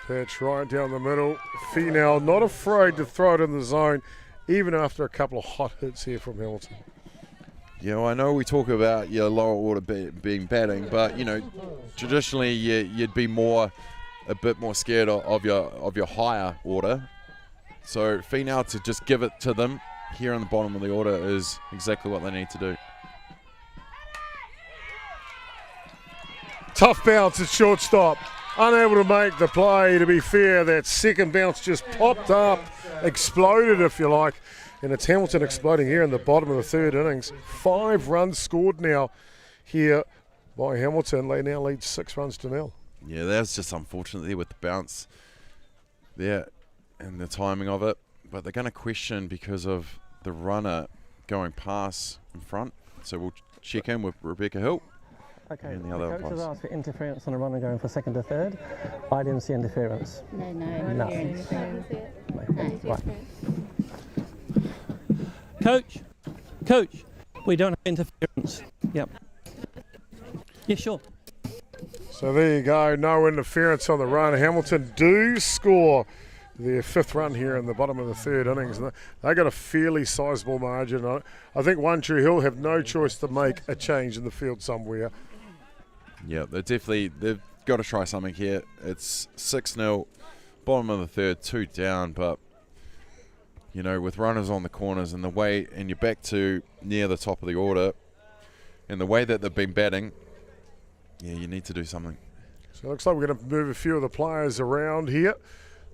Pitch right down the middle. Final not afraid to throw it in the zone, even after a couple of hot hits here from Hamilton. Yeah, well, I know we talk about your lower order being batting, but traditionally you'd be a bit more scared of your higher order. So Final to just give it to them here on the bottom of the order is exactly what they need to do. Tough bounce at shortstop. Unable to make the play, to be fair. That second bounce just popped up, exploded if you like. And it's Hamilton exploding here in the bottom of the 3rd innings. 5 runs scored now here by Hamilton. They now lead 6 runs to 0. Yeah, that's just unfortunate there with the bounce there and the timing of it. But they're going to question because of the runner going past in front. So we'll check in with Rebecca Hill. Okay, And the the other coach has umpires. asked for interference on a runner going for 2nd to 3rd. I didn't see interference. No, Nothing. no. Right. Coach, we don't have interference. Yep. Yeah, sure. So there you go, no interference on the run. Hamilton do score their 5th run here in the bottom of the 3rd innings. They got a fairly sizable margin. I think One Tree Hill have no choice to make a change in the field somewhere. Yeah, they've got to try something here. It's 6-0, bottom of the 3rd, 2 down, but with runners on the corners and you're back to near the top of the order, and the way that they've been batting, yeah, you need to do something. So it looks like we're going to move a few of the players around here.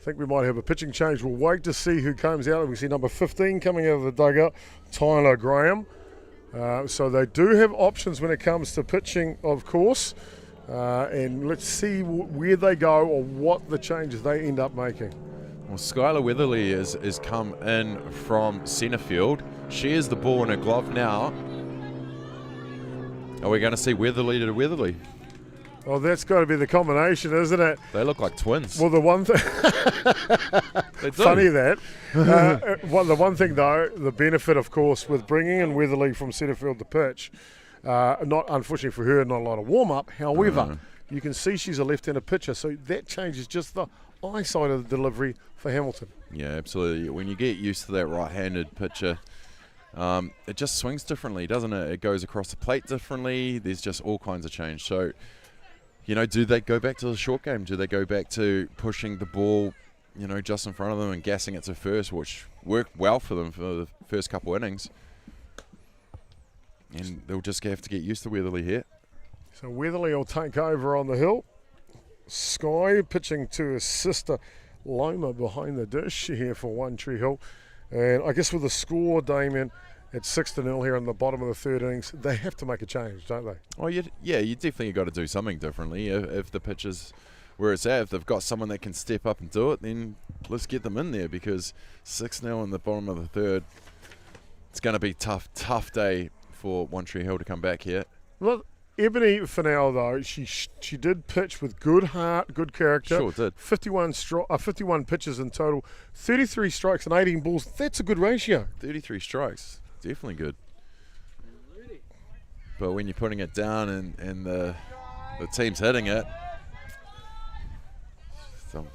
I think we might have a pitching change. We'll wait to see who comes out. We see number 15 coming out of the dugout, Tiana Graham. So they do have options when it comes to pitching, of course. And let's see where they go or what the changes they end up making. Well, Skylah Weatherley is come in from centre field. She is the ball in her glove now. Are we going to see Weatherley to Weatherley? Well, that's got to be the combination, isn't it? They look like twins. Well, the one thing... They do. Funny that. The one thing, though, the benefit, of course, with bringing in Weatherly from centre field to pitch, not unfortunately for her, not a lot of warm-up. However, you can see she's a left-handed pitcher, so that changes just the eyesight of the delivery for Hamilton. Yeah, absolutely. When you get used to that right-handed pitcher, it just swings differently, doesn't it? It goes across the plate differently. There's just all kinds of change. So, do they go back to the short game? Do they go back to pushing the ball, just in front of them and gassing it to first, which worked well for them for the first couple innings? And they'll just have to get used to Weatherly here. So Weatherly will take over on the hill. Skye pitching to his sister Loma behind the dish here for One Tree Hill. And I guess with the score, Damien, it's 6-0 here in the bottom of the 3rd innings. They have to make a change, don't they? Oh, you definitely got to do something differently. If the pitch is where it's at, if they've got someone that can step up and do it, then let's get them in there, because 6-0 in the bottom of the 3rd, it's going to be tough day for One Tree Hill to come back here. Look, Ebony for now, though, she did pitch with good heart, good character. Sure did. 51 pitches in total, 33 strikes and 18 balls. That's a good ratio. 33 strikes, definitely good. But when you're putting it down and the the team's hitting it. So,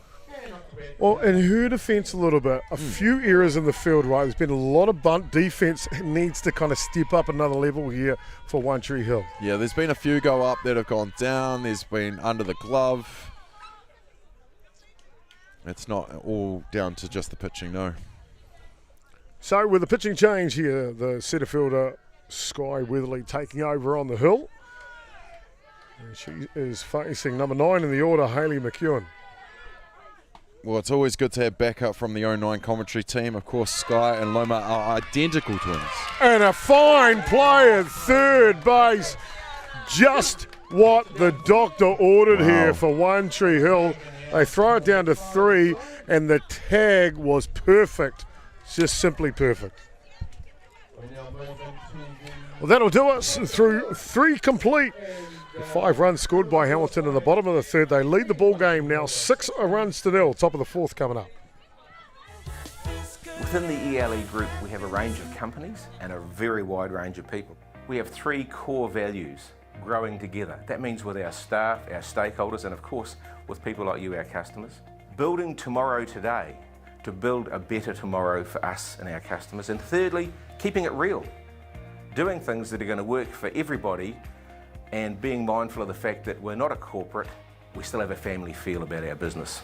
Well, in her defence a little bit, a few errors in the field, right? There's been a lot of bunt. Defence needs to kind of step up another level here for One Tree Hill. yeah, there's been a few go up that have gone down. There's been under the glove. It's not all down to just the pitching, no. So with the pitching change here, the centre fielder Skye Weatherley taking over on the hill. And she is facing number 9 in the order, Hayley McEwen. Well, it's always good to have backup from the 09 commentary team. Of course, Skye and Loma are identical twins. And a fine play at third base. Just what the doctor ordered here for One Tree Hill. They throw it down to 3, and the tag was perfect. Just simply perfect. Well, that'll do us through 3 complete. 5 runs scored by Hamilton in the bottom of the third. They lead the ball game now 6 runs to 0. Top of the 4th coming up. Within the ELE group, we have a range of companies and a very wide range of people. We have 3 core values: growing together. That means with our staff, our stakeholders, and of course with people like you, our customers. Building tomorrow today to build a better tomorrow for us and our customers. And thirdly, keeping it real. Doing things that are going to work for everybody and being mindful of the fact that we're not a corporate, we still have a family feel about our business.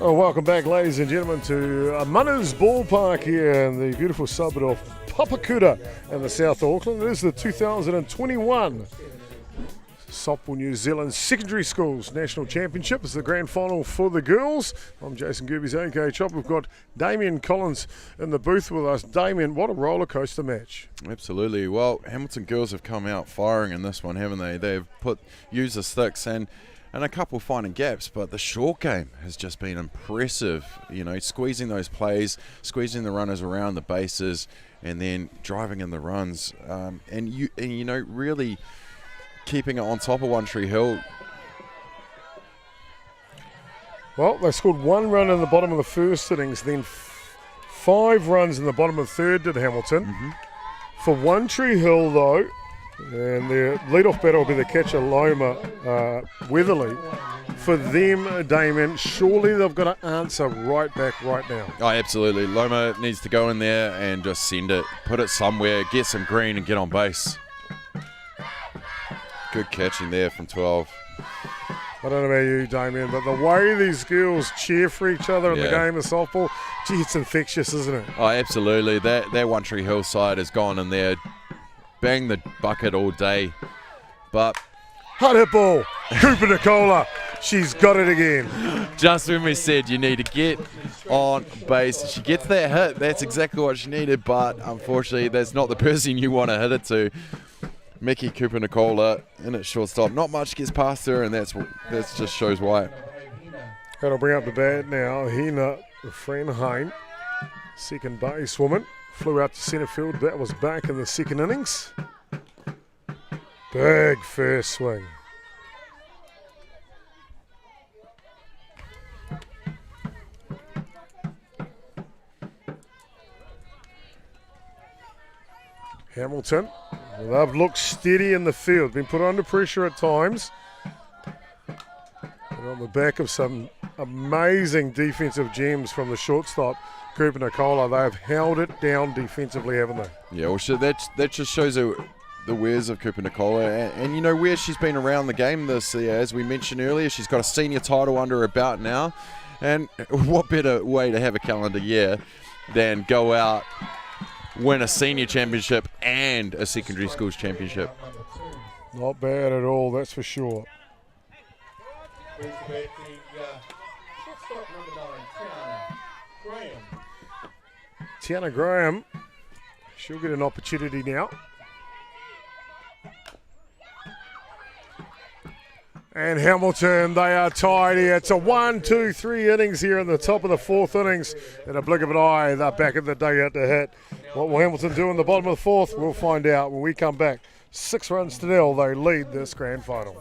Oh, welcome back, ladies and gentlemen, to Munners Ballpark here in the beautiful suburb of Papakura in the south of Auckland. It is the 2021 Softball New Zealand Secondary Schools National Championship. It's the grand final for the girls. I'm Jason Gerby's AK Chop. We've got Damien Collins in the booth with us. Damien, what a roller coaster match. Absolutely. Well, Hamilton girls have come out firing in this one, haven't they? They've used the sticks and a couple finding gaps, but the short game has just been impressive. You know, squeezing those plays, squeezing the runners around the bases, and then driving in the runs, and you know, really keeping it on top of One Tree Hill. Well, they scored 1 run in the bottom of the first innings, then 5 runs in the bottom of the third did Hamilton. For One Tree Hill, though, and their leadoff batter will be the catcher, Loma Weatherley. For them, Damien, surely they've got to answer right back right now. Oh, absolutely. Loma needs to go in there and just send it, put it somewhere, get some green and get on base. Good catching there from 12. I don't know about you, Damien, but the way these girls cheer for each other in the game of softball, gee, it's infectious, isn't it? Oh, absolutely. That One Tree Hill side has gone in there, bang the bucket all day, but hot hit ball, Cooper-Nicola, she's got it again. Just when we said you need to get on base, she gets that hit. That's exactly what she needed, but unfortunately that's not the person you want to hit it to. Meeki Cooper-Nicola in at shortstop. Not much gets past her, and that just shows why. That'll bring up the bat now. Hina Framhein, second basewoman, flew out to centre field. That was back in the second innings. Big first swing. Hamilton, they've looked steady in the field, been put under pressure at times. And on the back of some amazing defensive gems from the shortstop, Cooper-Nicola, they've held it down defensively, haven't they? Yeah, well, that just shows the wares of Cooper-Nicola, and you know where she's been around the game this year. As we mentioned earlier, she's got a senior title under her belt now, and what better way to have a calendar year than go out, win a senior championship and a secondary schools championship. Not bad at all, that's for sure. Tiana Graham, she'll get an opportunity now. And Hamilton, they are tied here. It's a 1, 2, 3 innings here in the top of the 4th innings. In a blink of an eye, they're back in the dugout to hit. What will Hamilton do in the bottom of the 4th? We'll find out when we come back. 6 runs to 0, they lead this grand final.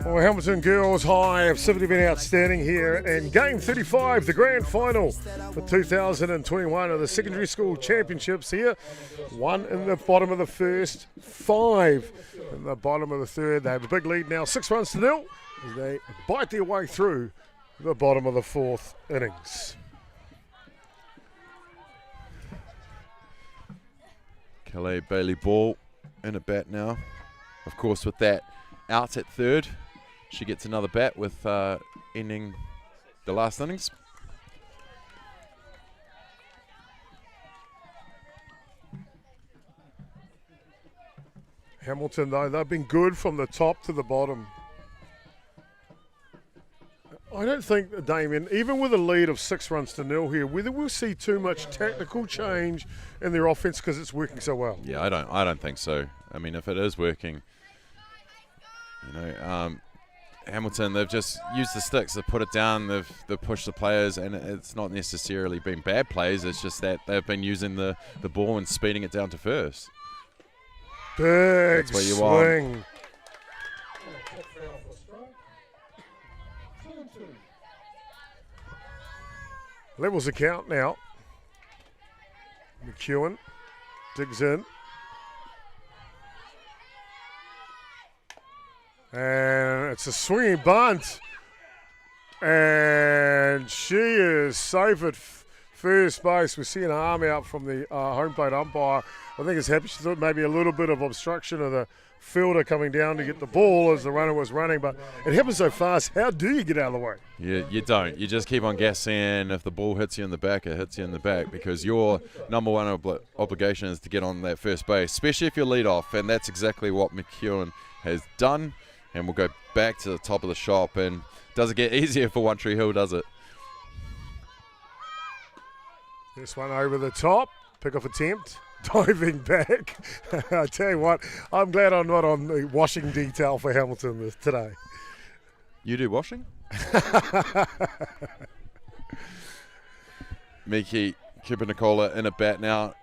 Well, Hamilton girls high have simply been outstanding here in Game 35, the grand final for 2021 of the Secondary School Championships here. 1 in the bottom of the first, 5 in the bottom of the third. They have a big lead now, 6 runs to 0 as they bite their way through the bottom of the 4th innings. Calais Bailey-Ball in a bat now. Of course, with that out at third, she gets another bat with ending the last innings. Hamilton, though, they've been good from the top to the bottom. I don't think, Damien, even with a lead of 6 runs to 0 here, whether we'll see too much tactical change in their offense because it's working so well. Yeah, I don't think so. I mean, if it is working, you know, Hamilton, they've just used the sticks, they've put it down, they've pushed the players, and it's not necessarily been bad plays, it's just that they've been using the ball and speeding it down to first. Big That's what you swing. want. Levels the count now. McEwen digs in. And it's a swinging bunt. And she is safe at first base. We see an arm out from the home plate umpire. I think it's happy. She thought maybe a little bit of obstruction of the fielder coming down to get the ball as the runner was running, but it happens so fast. How do you get out of the way? You don't. You just keep on guessing. If the ball hits you in the back, it hits you in the back, because your number one obligation is to get on that first base, especially if you're lead off, and that's exactly what McEwen has done. And we'll go back to the top of the shop, and does it get easier for One Tree Hill, does it? This one over the top, pick-off attempt. Diving back. I tell you what, I'm glad I'm not on the washing detail for Hamilton today. You do washing? Meeki Cooper-Nicola in a bat now.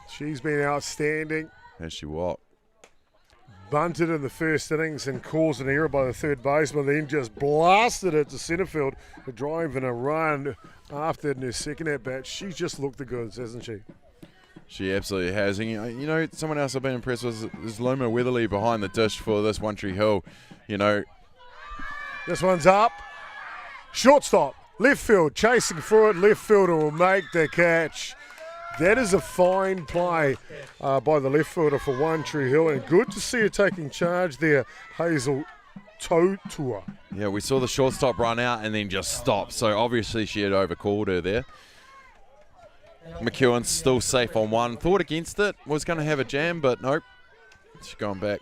She's been outstanding. Has she what? Bunted in the first innings and caused an error by the third baseman, then just blasted it to centre field, a drive and a run after in her second at bat. She's just looked the goods, hasn't she? She absolutely has. And, you know, someone else I've been impressed with is Milla Weatherley behind the dish for this One Tree Hill. You know, this one's up. Shortstop. Left field, chasing for it. Left fielder will make the catch. That is a fine play by the left fielder for One Tree Hill, and good to see her taking charge there, Hazel Totua. Yeah, we saw the shortstop run out and then just stop, so obviously she had overcalled her there. McEwen's still safe on one. Thought against it, was going to have a jam, but nope. She's going back,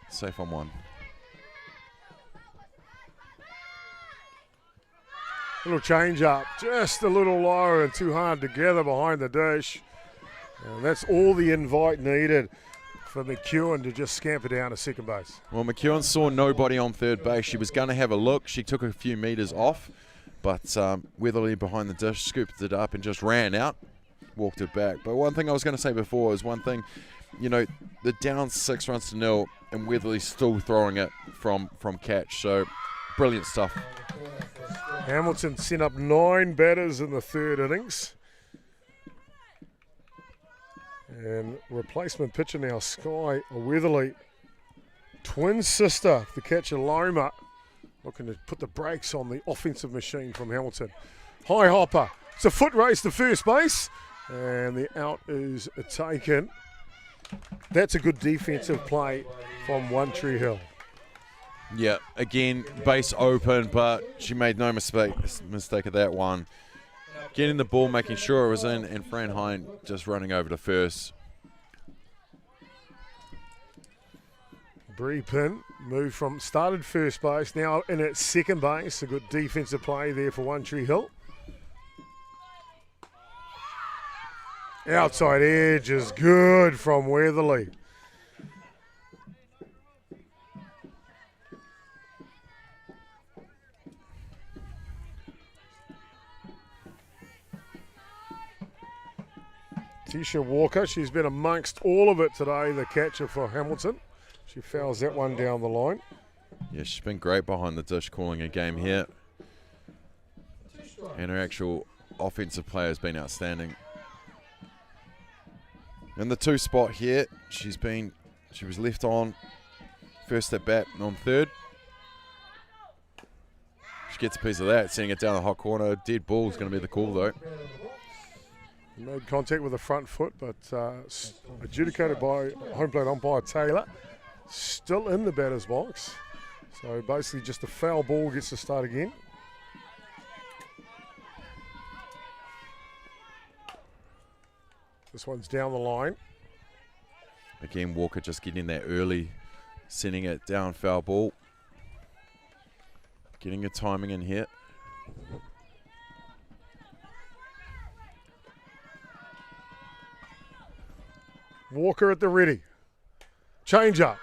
safe on one. Little change up, just a little low and too hard together behind the dish. And that's all the invite needed for McEwen to just scamper down to second base. Well, McEwen saw nobody on third base. She was going to have a look. She took a few meters off, but Weatherley behind the dish scooped it up and just ran out, walked it back. But one thing I was going to say before is one thing, you know, the down 6-0 and Weatherly's still throwing it from catch. So brilliant stuff. Hamilton sent up 9 batters in the third innings. And replacement pitcher now, Skye Weatherley. Twin sister, the catcher Loma, looking to put the brakes on the offensive machine from Hamilton. High hopper. It's a foot race to first base. And the out is taken. That's a good defensive play from One Tree Hill. Yeah, again, base open, but she made no mistake at that one. Getting the ball, making sure it was in, and Framhein just running over to first. Bree Pin moved from started first base, now in at second base. A good defensive play there for One Tree Hill. Outside edge is good from Weatherly. Tisha Walker, she's been amongst all of it today, the catcher for Hamilton. She fouls that one down the line. Yeah, she's been great behind the dish calling a game here. And her actual offensive play has been outstanding. In the 2 spot here, she was left on first at bat and on third. She gets a piece of that, sending it down the hot corner. Dead ball is going to be the call though. Made contact with the front foot, but adjudicated by home plate umpire Taylor. Still in the batter's box. So basically just a foul ball gets to start again. This one's down the line. Again, Walker just getting there early, sending it down, foul ball. Getting a timing in here. Walker at the ready. Change up.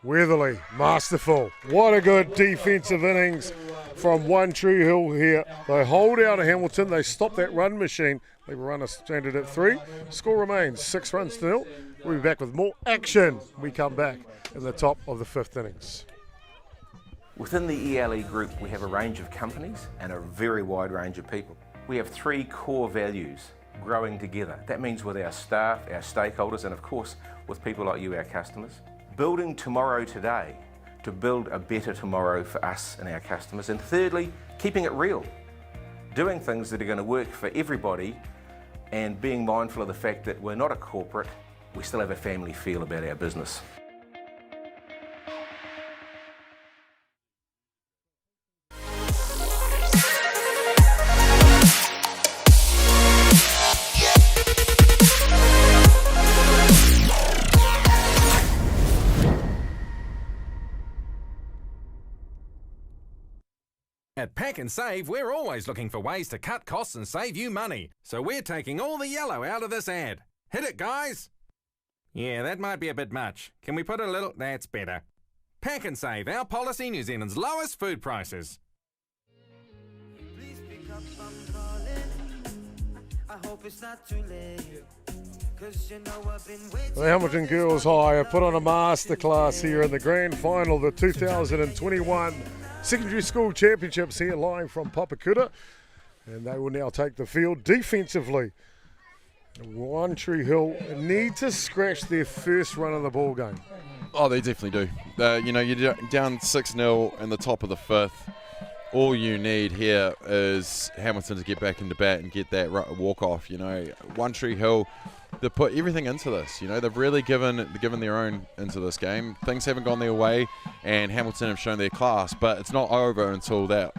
Weatherly, masterful. What a good defensive innings from One Tree Hill here. They hold out of Hamilton. They stop that run machine. They run us stranded at 3. Score remains 6-0. We'll be back with more action. We come back in the top of the 5th innings. Within the ELE group, we have a range of companies and a very wide range of people. We have 3 core values: growing together. That means with our staff, our stakeholders, and of course with people like you, our customers. Building tomorrow today to build a better tomorrow for us and our customers. And thirdly, keeping it real. Doing things that are going to work for everybody and being mindful of the fact that we're not a corporate, we still have a family feel about our business. At Pack and Save, we're always looking for ways to cut costs and save you money. So we're taking all the yellow out of this ad. Hit it, guys! Yeah, that might be a bit much. Can we put a little... That's better. Pack and Save, our policy, New Zealand's lowest food prices. Please pick up, I'm calling. I hope it's not too late. 'Cause you know I've been waiting. The Hamilton Girls High have put on a masterclass here in the grand final of the 2021 Secondary School Championships here live from Papakura. And they will now take the field defensively. One Tree Hill need to scratch their first run of the ball game. Oh, they definitely do. You know, you're down 6-0 in the top of the 5th. all you need here is Hamilton to get back into bat and get that walk off. You know, One Tree Hill, they put everything into this. You know, they've really given their own into this game. Things haven't gone their way, and Hamilton have shown their class, but it's not over until that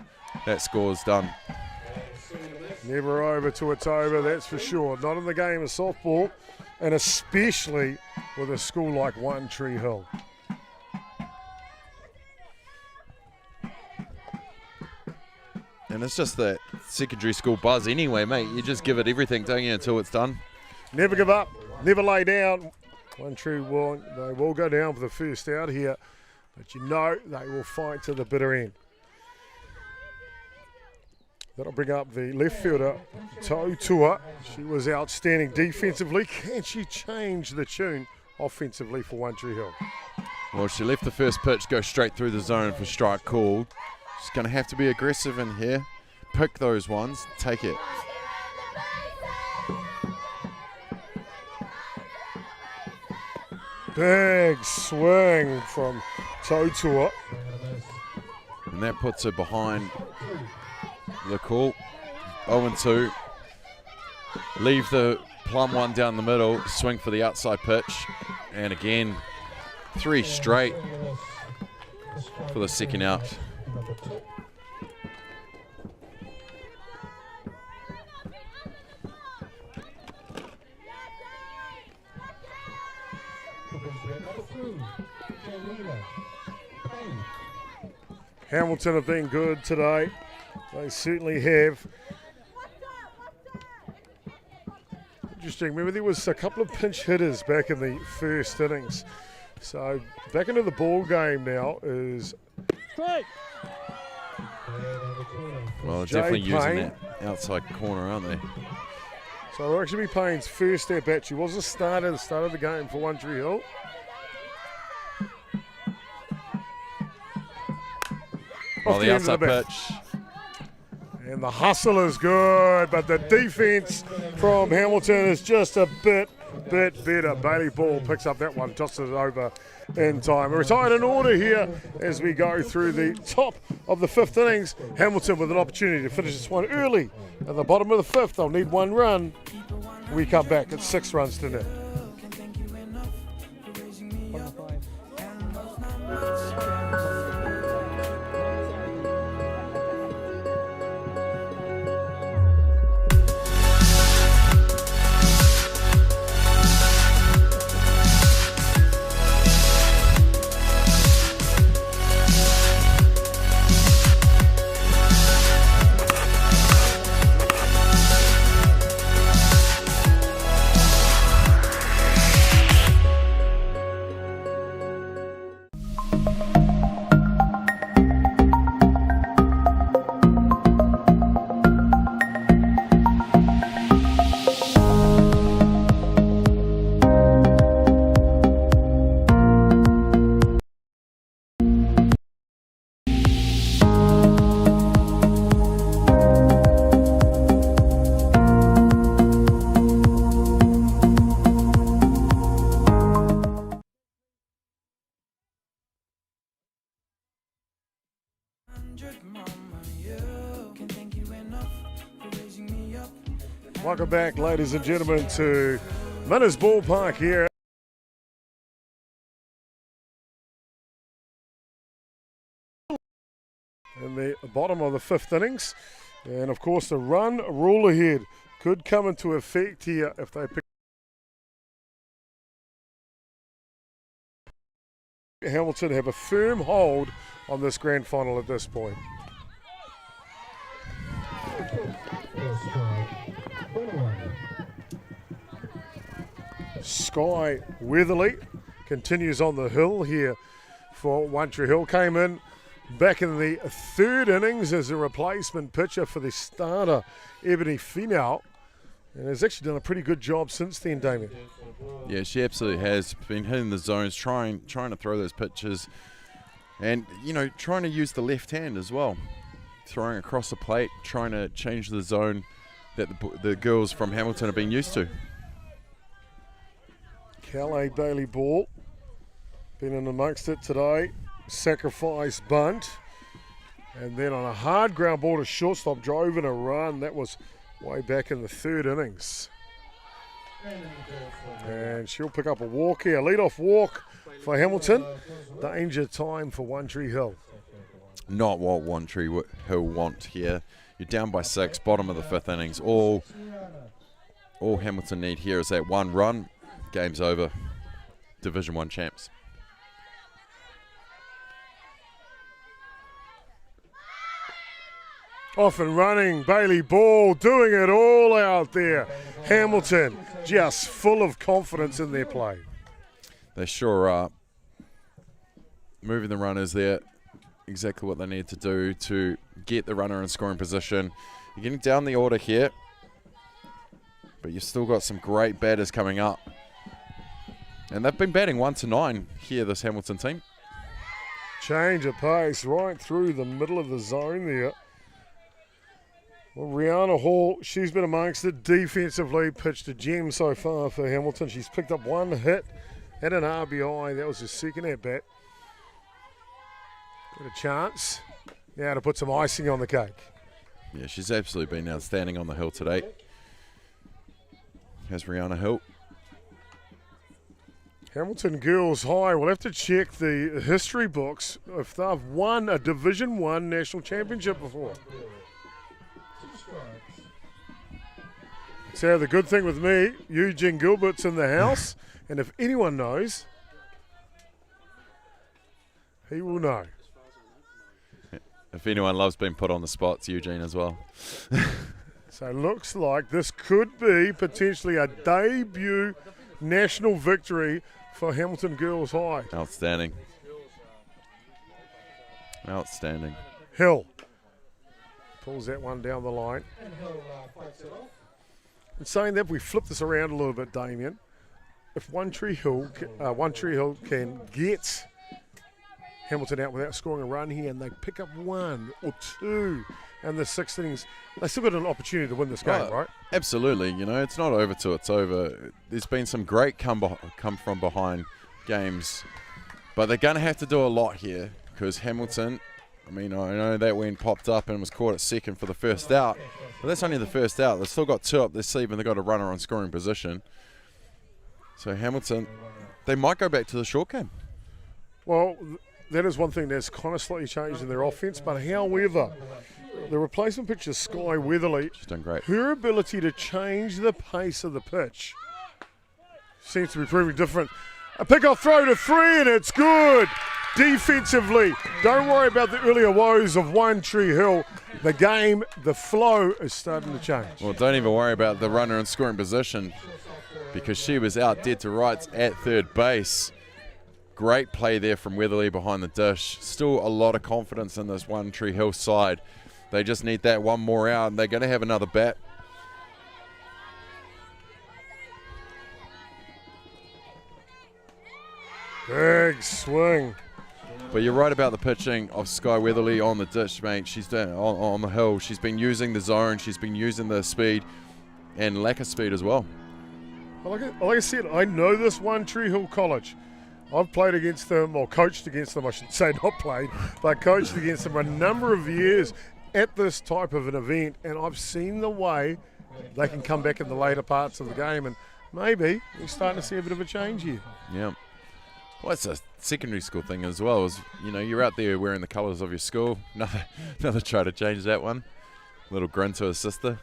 score's done. Never over till it's over, that's for sure. Not in the game of softball, and especially with a school like One Tree Hill. And it's just that secondary school buzz anyway, mate. You just give it everything, don't you, until it's done. Never give up, never lay down. One Tree will, they will go down for the first out here, but you know they will fight to the bitter end. That'll bring up the left fielder, To'utua. She was outstanding defensively. Can she change the tune offensively for One Tree Hill? Well, she left the first pitch, go straight through the zone for strike called. She's going to have to be aggressive in here. Pick those ones, take it. Big swing from To'utua. And that puts her behind the call. 0-2. Leave the plumb one down the middle, swing for the outside pitch. And again, 3 straight for the second out. Hamilton have been good today. They certainly have. Interesting. Remember, there was a couple of pinch hitters back in the first innings. So back into the ball game now is Strike. Well, they're Jay definitely using Payne. that outside corner, aren't they? So it'll actually be Payne's first at bat. She was a starter at the start of the game for One Tree Hill. Oh, Off the end of outside bat. pitch. And the hustle is good, but the defense from Hamilton is just a bit better. Bailey-Ball picks up that one, tosses it over in time. Retired in order here as we go through the top of the 5th innings. Hamilton with an opportunity to finish this one early. At the bottom of the 5th, they'll need 1 run. We come back at 6 runs to nil. Welcome back, ladies and gentlemen, to Milla's Ballpark here. In the bottom of the 5th innings. And of course the run rule ahead could come into effect here if they pick. Hamilton have a firm hold on this grand final at this point. Skye Weatherley continues on the hill here for One Tree Hill. Came in back in the 3rd innings as a replacement pitcher for the starter, Ebony Finau, and has actually done a pretty good job since then, Damien. Yeah, she absolutely has been hitting the zones, trying to throw those pitches, and you know, trying to use the left hand as well, throwing across the plate, trying to change the zone that the girls from Hamilton have been used to. Calais Bailey-Ball been in amongst it today. Sacrifice bunt. And then on a hard ground ball to shortstop, drove in a run. That was way back in the 3rd innings. And she'll pick up a walk here. Lead-off walk for Hamilton. Danger time for One Tree Hill. Not what One Tree Hill want here. You're down by 6, bottom of the 5th innings. All Hamilton need here is that one run. Game's over. Division 1 champs. Off and running, Bailey-Ball doing it all out there. Hamilton just full of confidence in their play. They sure are. Moving the runners there. Exactly what they need to do to get the runner in scoring position. You're getting down the order here, but you've still got some great batters coming up. And they've been batting 1 to 9 here, this Hamilton team. Change of pace right through the middle of the zone there. Well, Riana Hill, she's been amongst it defensively, pitched a gem so far for Hamilton. She's picked up 1 hit and an RBI. That was her second at bat. Got a chance now to put some icing on the cake. Yeah, she's absolutely been outstanding on the hill today. Has Riana Hill. Hamilton Girls High will have to check the history books if they've won a Division 1 national championship before. So the good thing with me, Eugene Gilbert's in the house, and if anyone knows, he will know. If anyone loves being put on the spot, it's Eugene as well. So it looks like this could be potentially a debut national victory for Hamilton Girls High. Outstanding. Outstanding. Hill pulls that one down the line. And saying that, we flip this around a little bit, Damien. If One Tree Hill can get Hamilton out without scoring a run here, and they pick up 1 or 2 in the 6th innings, they still got an opportunity to win this game, right? Absolutely. You know, it's not over till it's over. There's been some great come from behind games, but they're going to have to do a lot here because Hamilton, I mean, I know that wind popped up and was caught at second for the first out, but that's only the first out. They've still got 2 up their sleeve and they've got a runner on scoring position. So Hamilton, they might go back to the short game. Well, that is one thing that's kind of slightly changed in their offense, but however, the replacement pitcher, Skye Weatherley, she's done great. Her ability to change the pace of the pitch seems to be proving different. A pick-off throw to 3, and it's good. Defensively, don't worry about the earlier woes of One Tree Hill. The game, the flow is starting to change. Well, don't even worry about the runner in scoring position because she was out dead to rights at third base. Great play there from Weatherly behind the dish. Still a lot of confidence in this One Tree Hill side. They just need that one more out, and they're going to have another bat. Big swing. But you're right about the pitching of Skye Weatherly on the dish, mate. She's down on the hill. She's been using the zone. She's been using the speed and lack of speed as well. Like I said, I know this One Tree Hill College. I've played against them, or coached against them, I should say, not played, but coached against them a number of years at this type of an event, and I've seen the way they can come back in the later parts of the game, and maybe we're starting to see a bit of a change here. Yeah. Well, it's a secondary school thing as well. Is, you know, you're out there wearing the colours of your school. Another try to change that one. Little grin to his sister.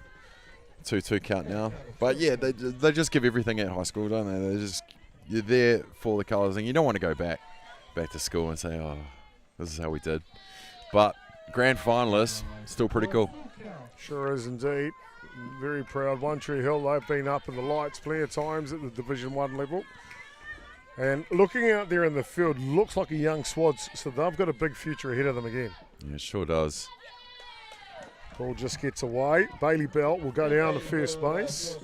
2-2 count now. But yeah, they just give everything at high school, don't they? You're there for the colours, and you don't want to go back to school and say, oh, this is how we did. But grand finalists, still pretty cool. Sure is indeed. Very proud. One Tree Hill, they've been up in the lights plenty of times at the Division 1 level. And looking out there in the field, looks like a young squad, so they've got a big future ahead of them again. Yeah, it sure does. Ball just gets away. Bailey-Ball will go down to first base.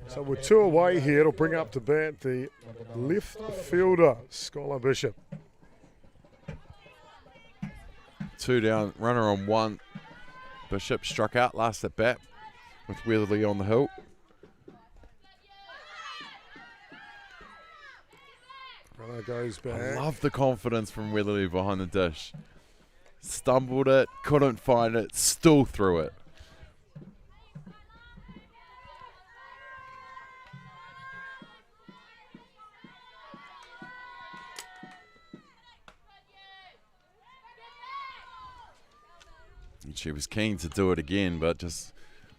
So we're 2 away here. It'll bring up to bat the left fielder, Skylah Bishop. 2 down, runner on 1. Bishop struck out last at bat with Weatherly on the hill. Runner goes back. I love the confidence from Weatherley behind the dish. Stumbled it, couldn't find it, still threw it. And she was keen to do it again, but just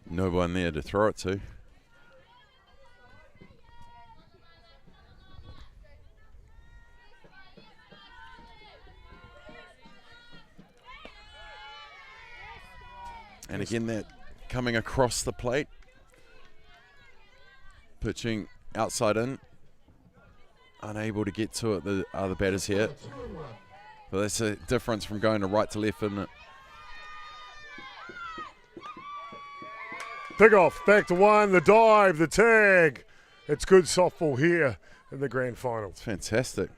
no one there to throw it to. And again, that coming across the plate, pitching outside in, unable to get to it, the other batters here. But that's a difference from going to right to left, isn't it? Pick off, back to one, the dive, the tag. It's good softball here in the grand final. It's fantastic.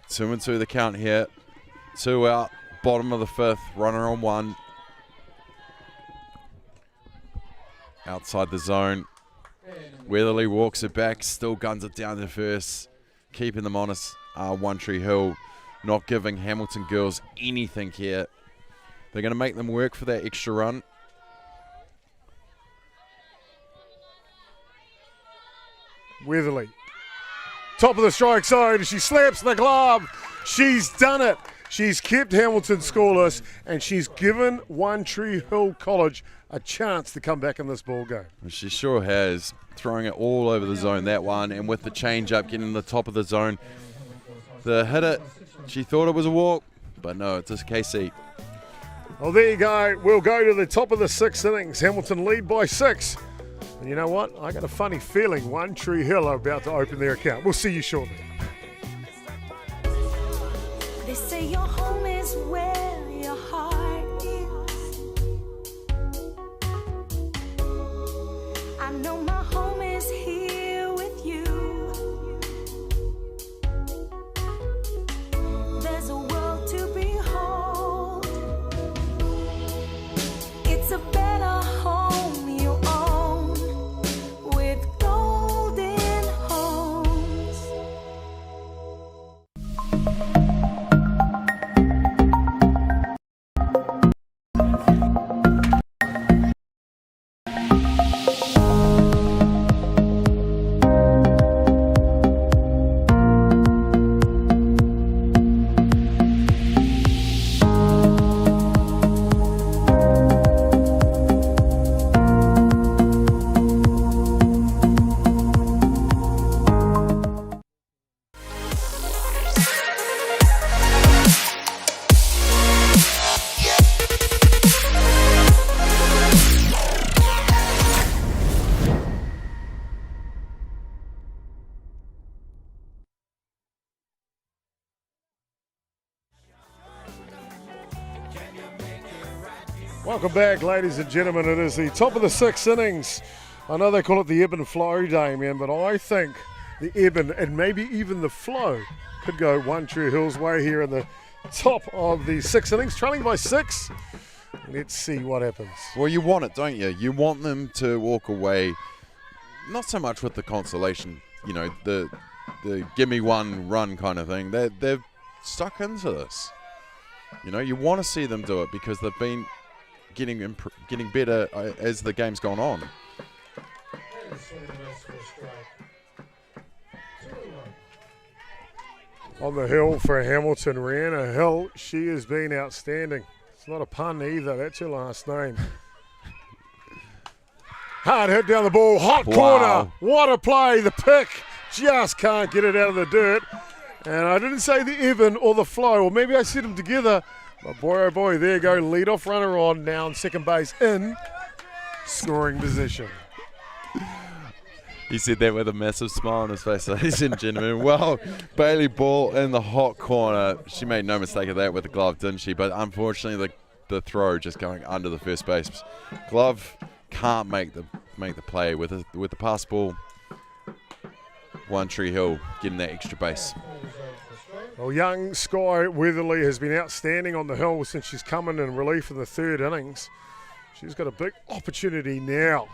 Two and two the count here. Two out, bottom of the fifth, runner on one. Outside the zone. Weatherley walks it back, still guns it down to first, keeping them honest. One Tree Hill not giving Hamilton girls anything here. They're going to make them work for that extra run. Weatherley, top of the strike zone. She slaps the glove. She's done it. She's kept Hamilton scoreless, and she's given One Tree Hill College a chance to come back in this ball game. She sure has. Throwing it all over the zone, that one, and with the change up, getting the top of the zone. The hitter, she thought it was a walk, but no, it's just KC. Well, there you go. We'll go to the top of the sixth innings. Hamilton lead by 6. And you know what? I got a funny feeling One Tree Hill are about to open their account. We'll see you shortly. They say your home is where your heart is. I know my home is here with you. There's a world to behold. It's a better home you own with golden homes. Welcome back, ladies and gentlemen. It is the top of the sixth innings. I know they call it the ebb and flow, Damien, but I think the ebb and maybe even the flow could go One Tree Hill's way here in the top of the sixth innings, trailing by 6. Let's see what happens. Well, you want it, don't you? You want them to walk away, not so much with the consolation, you know, the give me one run kind of thing. They've stuck into this. You know, you want to see them do it because they've been getting better as the game's gone on. On the hill for Hamilton, Riana Hill, she has been outstanding. It's not a pun either, that's her last name. Hard hit down the ball, hot corner. What a play, the pick. Just can't get it out of the dirt. And I didn't say the even or the flow, or maybe I said them together. But boy, oh boy, there you go. Lead-off runner on, now on second base in scoring position. He said that with a massive smile on his face, ladies and gentlemen. Well, Bailey-Ball in the hot corner. She made no mistake of that with the glove, didn't she? But unfortunately, the throw just going under the first base. Glove can't make the play with the pass ball. One Tree Hill getting that extra base. Well, young Skye Weatherley has been outstanding on the hill since she's come in relief in the third innings. She's got a big opportunity now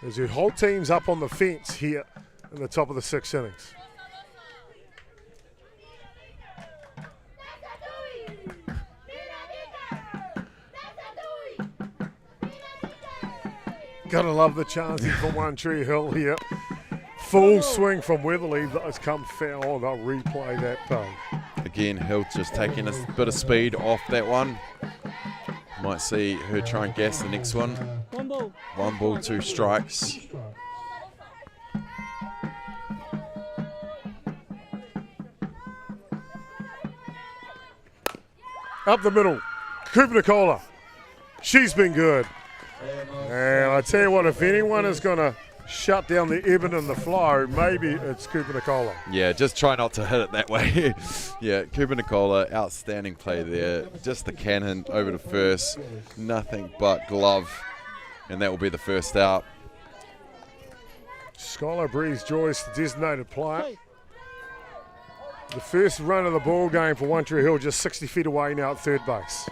as her whole team's up on the fence here in the top of the 6th innings. Gotta love the chanting from One Tree Hill here. Full swing from Weatherley that has come foul. They'll replay that though. Again, Hill just taking a bit of speed off that one. Might see her try and gas the next one. 1 ball, 2 strikes. Up the middle, Cooper-Nicola. She's been good. And I tell you what, if anyone is going to shut down the ebb and the flow, maybe it's Cooper-Nicola. Yeah, just try not to hit it that way. Yeah, Cooper-Nicola, outstanding play there. Just the cannon over to first. Nothing but glove. And that will be the first out. Skylahbreeze Joyce, the designated player. The first run of the ball game for One Tree Hill, just 60 feet away now at third base.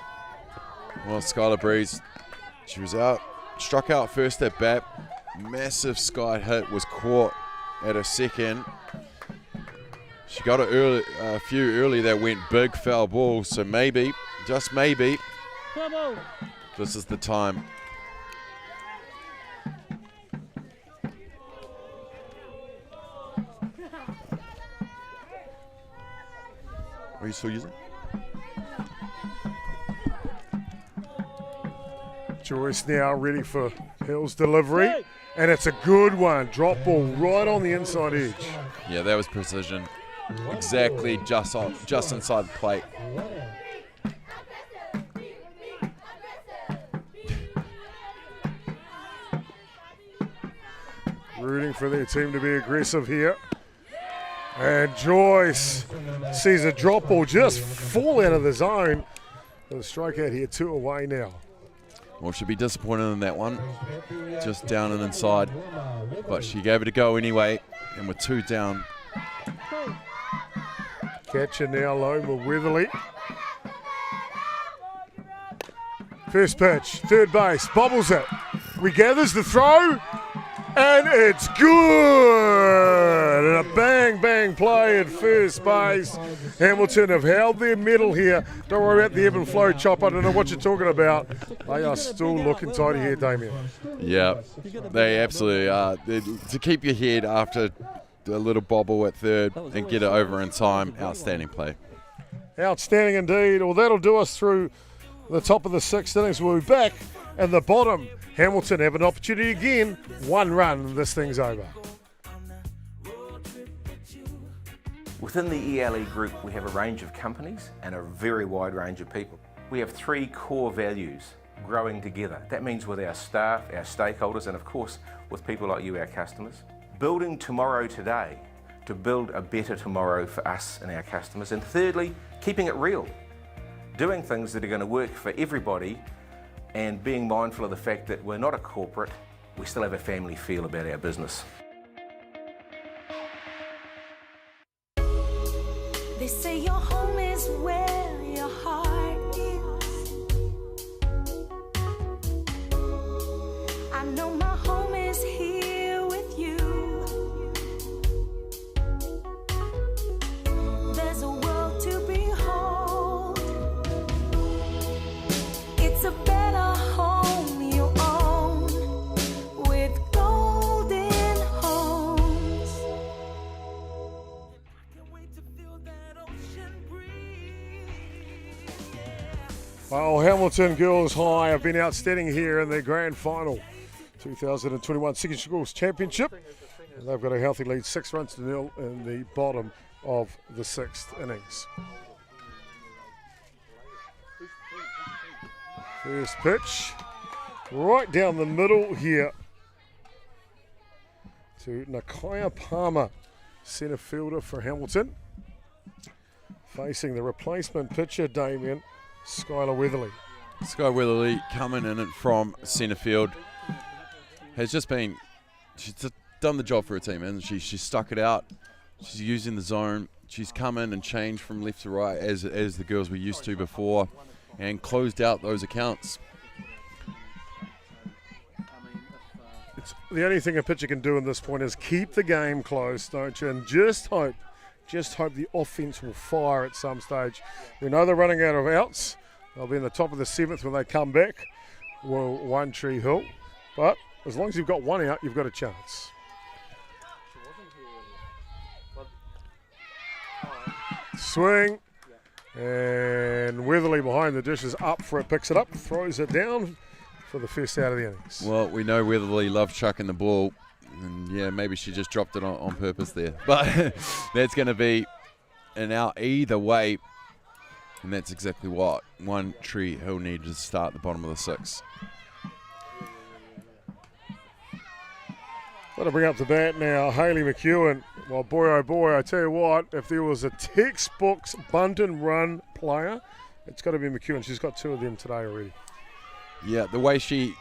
Well, Skylahbreeze, she was out, struck out first at bat. Massive Sky hit, was caught at her second. She got a few early that went big, foul ball. So maybe, just maybe, this is the time. Are you still using? Joyce now ready for Hill's delivery. And it's a good one. Drop ball right on the inside edge. Yeah, that was precision. Exactly just inside the plate. Rooting for their team to be aggressive here. And Joyce sees a drop ball just fall out of the zone. The strikeout here, 2 away now. Well, she'll be disappointed in that one. Just down and inside. But she gave it a go anyway. And with 2 down. Catcher now low with Weatherley. First pitch, third base, bobbles it. Regathers the throw. And it's good! And a bang play at first base. Hamilton have held their medal here. Don't worry about the ebb and flow, Chop. I don't know what you're talking about. They are still looking tidy here, Damien. Yeah, they absolutely are. To keep your head after a little bobble at third and get it over in time, outstanding play. Outstanding indeed. Well, that'll do us through the top of the 6th innings. We'll be back in the bottom. Hamilton have an opportunity again. 1 run and this thing's over. Within the ELE group, we have a range of companies and a very wide range of people. We have 3 core values: growing together. That means with our staff, our stakeholders, and of course with people like you, our customers. Building tomorrow today to build a better tomorrow for us and our customers. And thirdly, keeping it real. Doing things that are going to work for everybody and being mindful of the fact that we're not a corporate, we still have a family feel about our business. They say your home is where your heart is. I know my home is here with you. There's a world to behold. It's a better home you own with golden homes. Can't wait to feel that ocean breeze. Well, Hamilton Girls High have been outstanding here in their grand final 2021 Second Schools Championship. And they've got a healthy lead, 6-0 in the bottom of the 6th innings. First pitch, right down the middle here to Nakaya Palmer, centre fielder for Hamilton. Facing the replacement pitcher, Damien, Skylah Weatherley. Skye Weatherley coming in it from centre field. Has just been, she's done the job for her team, and she stuck it out. She's using the zone. She's come in and changed from left to right as the girls were used to before, and closed out those accounts. the only thing a pitcher can do in this point is keep the game close, don't you? And just hope the offense will fire at some stage. We know they're running out of outs. They'll be in the top of the 7th when they come back. Well, One Tree Hill. But as long as you've got one out, you've got a chance. Swing. And Weatherley behind the dish is up for it, picks it up, throws it down for the first out of the innings. Well, we know Weatherley loves chucking the ball. And yeah, maybe she just dropped it on purpose there. But that's going to be an out either way. And that's exactly what One Tree Hill needed to start the bottom of the 6th. Got to bring up the bat now, Hayley McEwen. Well, boy, oh boy, I tell you what, if there was a textbook bunt and run player, it's got to be McEwen. She's got 2 of them today already. Yeah, the way she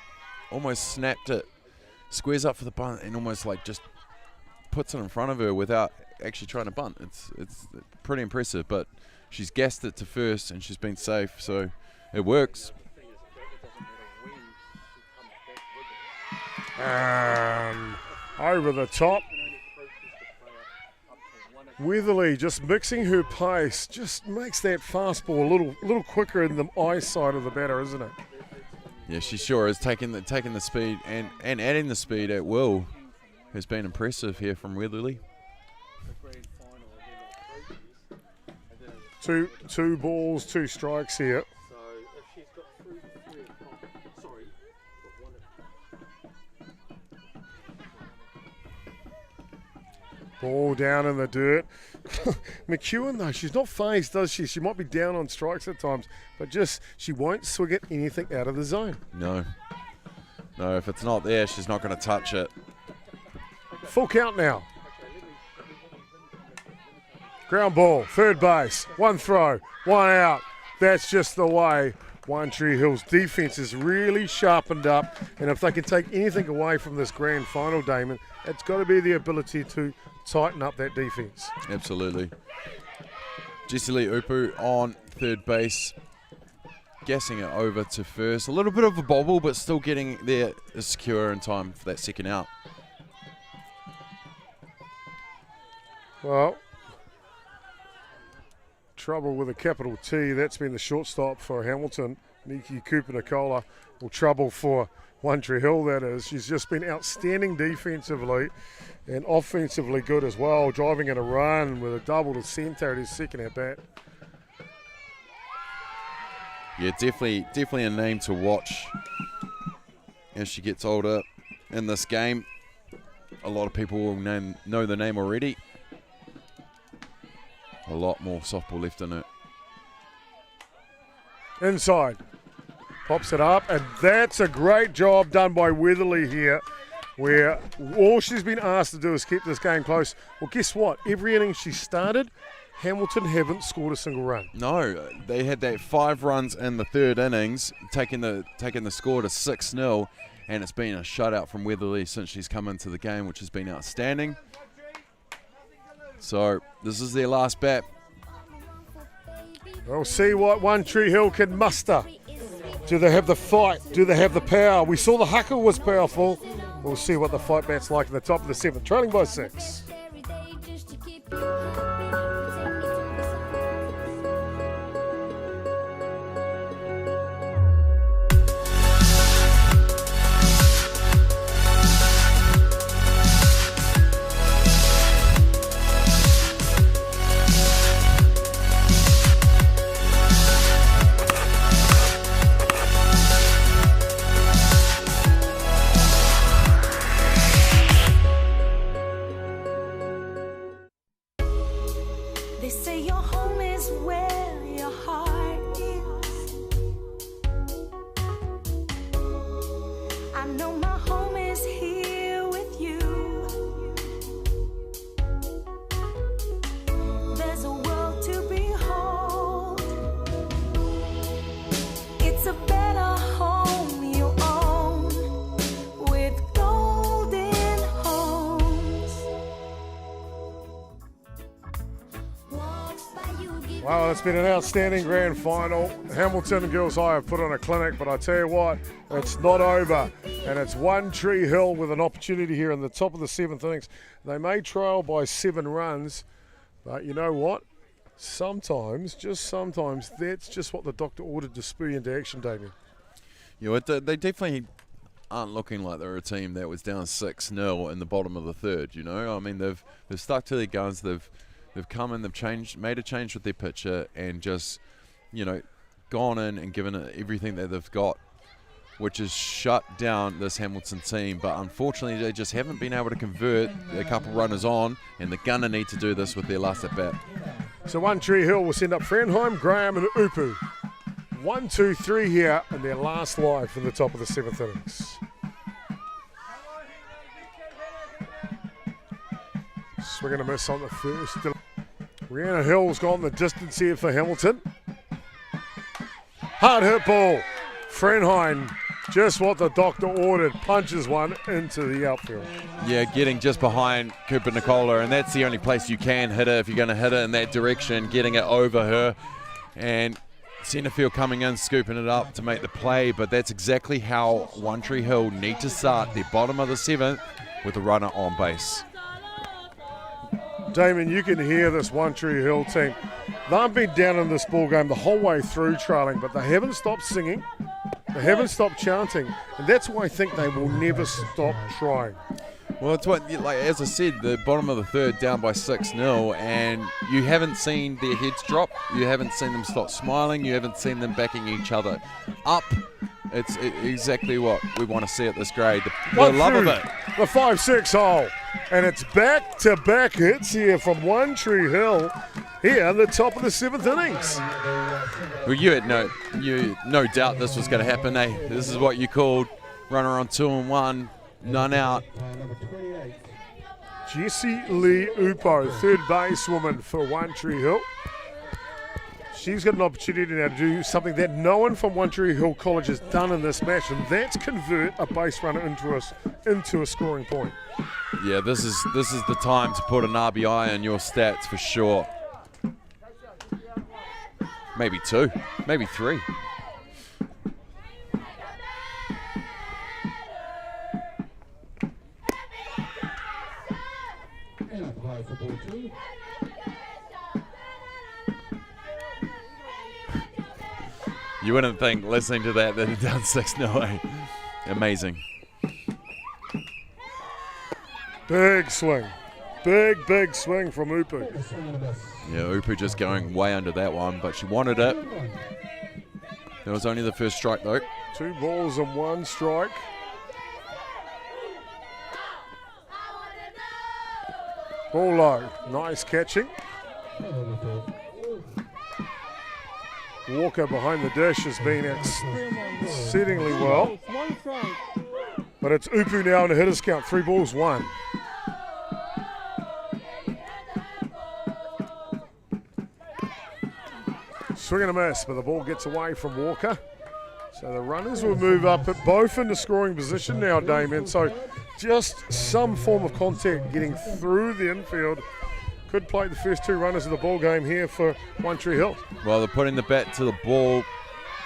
almost snapped it, squares up for the bunt, and almost like just puts it in front of her without actually trying to bunt. It's pretty impressive, but she's gassed it to first, and she's been safe, so it works. Over the top. Weatherly just mixing her pace, just makes that fastball a little quicker in the eyesight of the batter, isn't it? Yeah, she sure is. Taking the speed and adding the speed at will has been impressive here from Weatherly. Two balls, 2 strikes here. Ball down in the dirt. McEwen, though, she's not phased, does she? She might be down on strikes at times, but just she won't swing at anything out of the zone. No, if it's not there, she's not going to touch it. Full count now. Ground ball, third base, 1 throw, 1 out. That's just the way One Tree Hill's defense is really sharpened up, and if they can take anything away from this grand final, Damon, it's got to be the ability to tighten up that defense. Absolutely. Jessie Lee Upu on third base, gassing it over to first. A little bit of a bobble, but still getting there secure in time for that second out. Well, trouble with a capital T. That's been the shortstop for Hamilton. Meeki Cooper-Nicola. Well, trouble for One Tree Hill, that is. She's just been outstanding defensively and offensively good as well, driving in a run with a double to centre at his second at bat. Yeah, definitely a name to watch as she gets older in this game. A lot of people will know the name already. A lot more softball left in it. Inside. Pops it up, and that's a great job done by Weatherly here, where all she's been asked to do is keep this game close. Well, guess what? Every inning she started, Hamilton haven't scored a single run. No, they had that 5 runs in the third innings, taking the score to 6-0, and it's been a shutout from Weatherly since she's come into the game, which has been outstanding. So this is their last bat. We'll see what One Tree Hill can muster. Do they have the fight? Do they have the power? We saw the haka was powerful. We'll see what the fight bat's like in the top of the 7th, trailing by 6. They say your home is where your heart is. I know my home is here with you. There's a world to behold. It's a better home you own with golden homes. Walks by you, give Well, it's been an outstanding grand final. Hamilton Girls High have put on a clinic, but I tell you what, it's not over. And it's One Tree Hill with an opportunity here in the top of the 7th innings. They may trail by 7 runs, but you know what? Sometimes, just sometimes, that's just what the doctor ordered to spur you into action, Damien. Yeah, they definitely aren't looking like they're a team that was down 6-0 in the bottom of the third. You know, I mean they've stuck to their guns. They've come in, made a change with their pitcher, and just gone in and given it everything that they've got, which has shut down this Hamilton team. But unfortunately, they just haven't been able to convert a couple runners on, and they're gonna need to do this with their last at bat. So One Tree Hill will send up Framhein, Graham, and Upu. 1, 2, 3 here in their last live from the top of the 7th innings. Swing and a miss on the first. Riana Hill's gone the distance here for Hamilton. Hard hit ball. Framhein, just what the doctor ordered, punches one into the outfield. Yeah, getting just behind Cooper-Nicola, and that's the only place you can hit it if you're going to hit it in that direction, getting it over her. And centre field coming in, scooping it up to make the play, but that's exactly how One Tree Hill need to start their bottom of the 7th with a runner on base. Damon, you can hear this One Tree Hill team. They've been down in this ball game the whole way through trailing, but they haven't stopped singing. They haven't stopped chanting, and that's why I think they will never stop trying. Well, it's what, like as I said, the bottom of the third down by 6-0, and you haven't seen their heads drop. You haven't seen them stop smiling. You haven't seen them backing each other up. It's exactly what we want to see at this grade. The love of it. The 5-6 hole, and it's back-to-back hits here from One Tree Hill here in the top of the 7th innings. Well, you had no doubt this was going to happen, eh? This is what you called runner on 2 and 1, none out. Jessie Lee Upo, third basewoman for One Tree Hill. She's got an opportunity now to do something that no one from One Tree Hill College has done in this match, and that's convert a base runner into a scoring point. Yeah, this is the time to put an RBI in your stats for sure. Maybe 2, maybe 3. You wouldn't think, listening to that they're down 6-0. Amazing. Big swing. Big swing from Upu. Yeah, Upu just going way under that one, but she wanted it. That was only the first strike, though. 2 balls and 1 strike. Ball low. Nice catching. Walker behind the dish has been exceedingly well. But it's Upu now in the hitter's count. 3 balls, 1. Swing and a miss, but the ball gets away from Walker. So the runners will move up at both in the scoring position now, Damien. So just some form of contact getting through the infield could play the first 2 runners of the ball game here for One Tree Hill. Well, they're putting the bat to the ball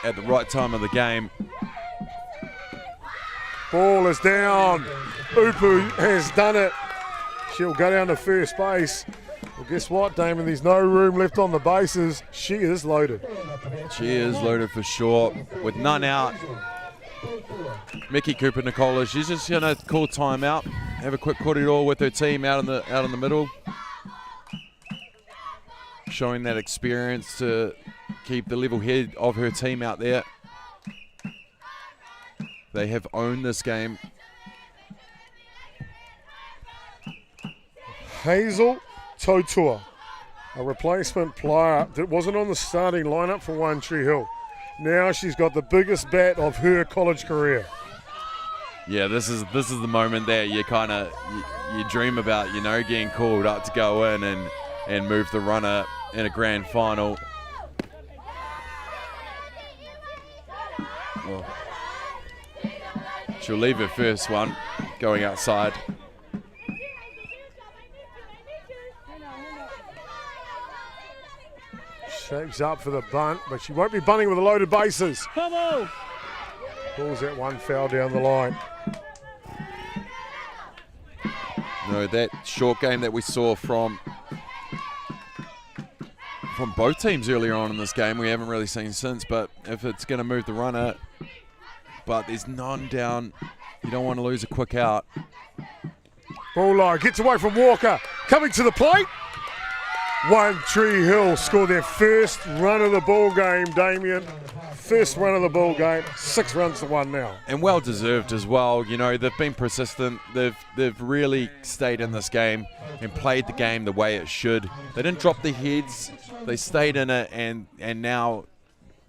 at the right time of the game. Ball is down. Upu has done it. She'll go down to first base. Well, guess what, Damon? There's no room left on the bases. She is loaded. She is loaded for sure. With none out, Meeki Cooper-Nicola, she's just going to call timeout, have a quick corridor with her team out in the middle, showing that experience to keep the level head of her team out there. They have owned this game. Hazel Totua, a replacement player that wasn't on the starting lineup for One Tree Hill. Now she's got the biggest bat of her college career. Yeah, this is the moment that you kind of you dream about, getting called up to go in and move the runner in a grand final. Well, she'll leave her first one going outside. Shapes up for the bunt, but she won't be bunting with the loaded bases. Come on. Pulls that one foul down the line. No, that short game that we saw from both teams earlier on in this game, we haven't really seen since. But if it's going to move the runner, but there's none down, you don't want to lose a quick out. Ball line gets away from Walker, coming to the plate. One Tree Hill scored their first run of the ball game, Damien. First run of the ball game, 6 runs to 1 now. And well deserved as well. You know, they've been persistent. They've really stayed in this game and played the game the way it should. They didn't drop their heads. They stayed in it, and now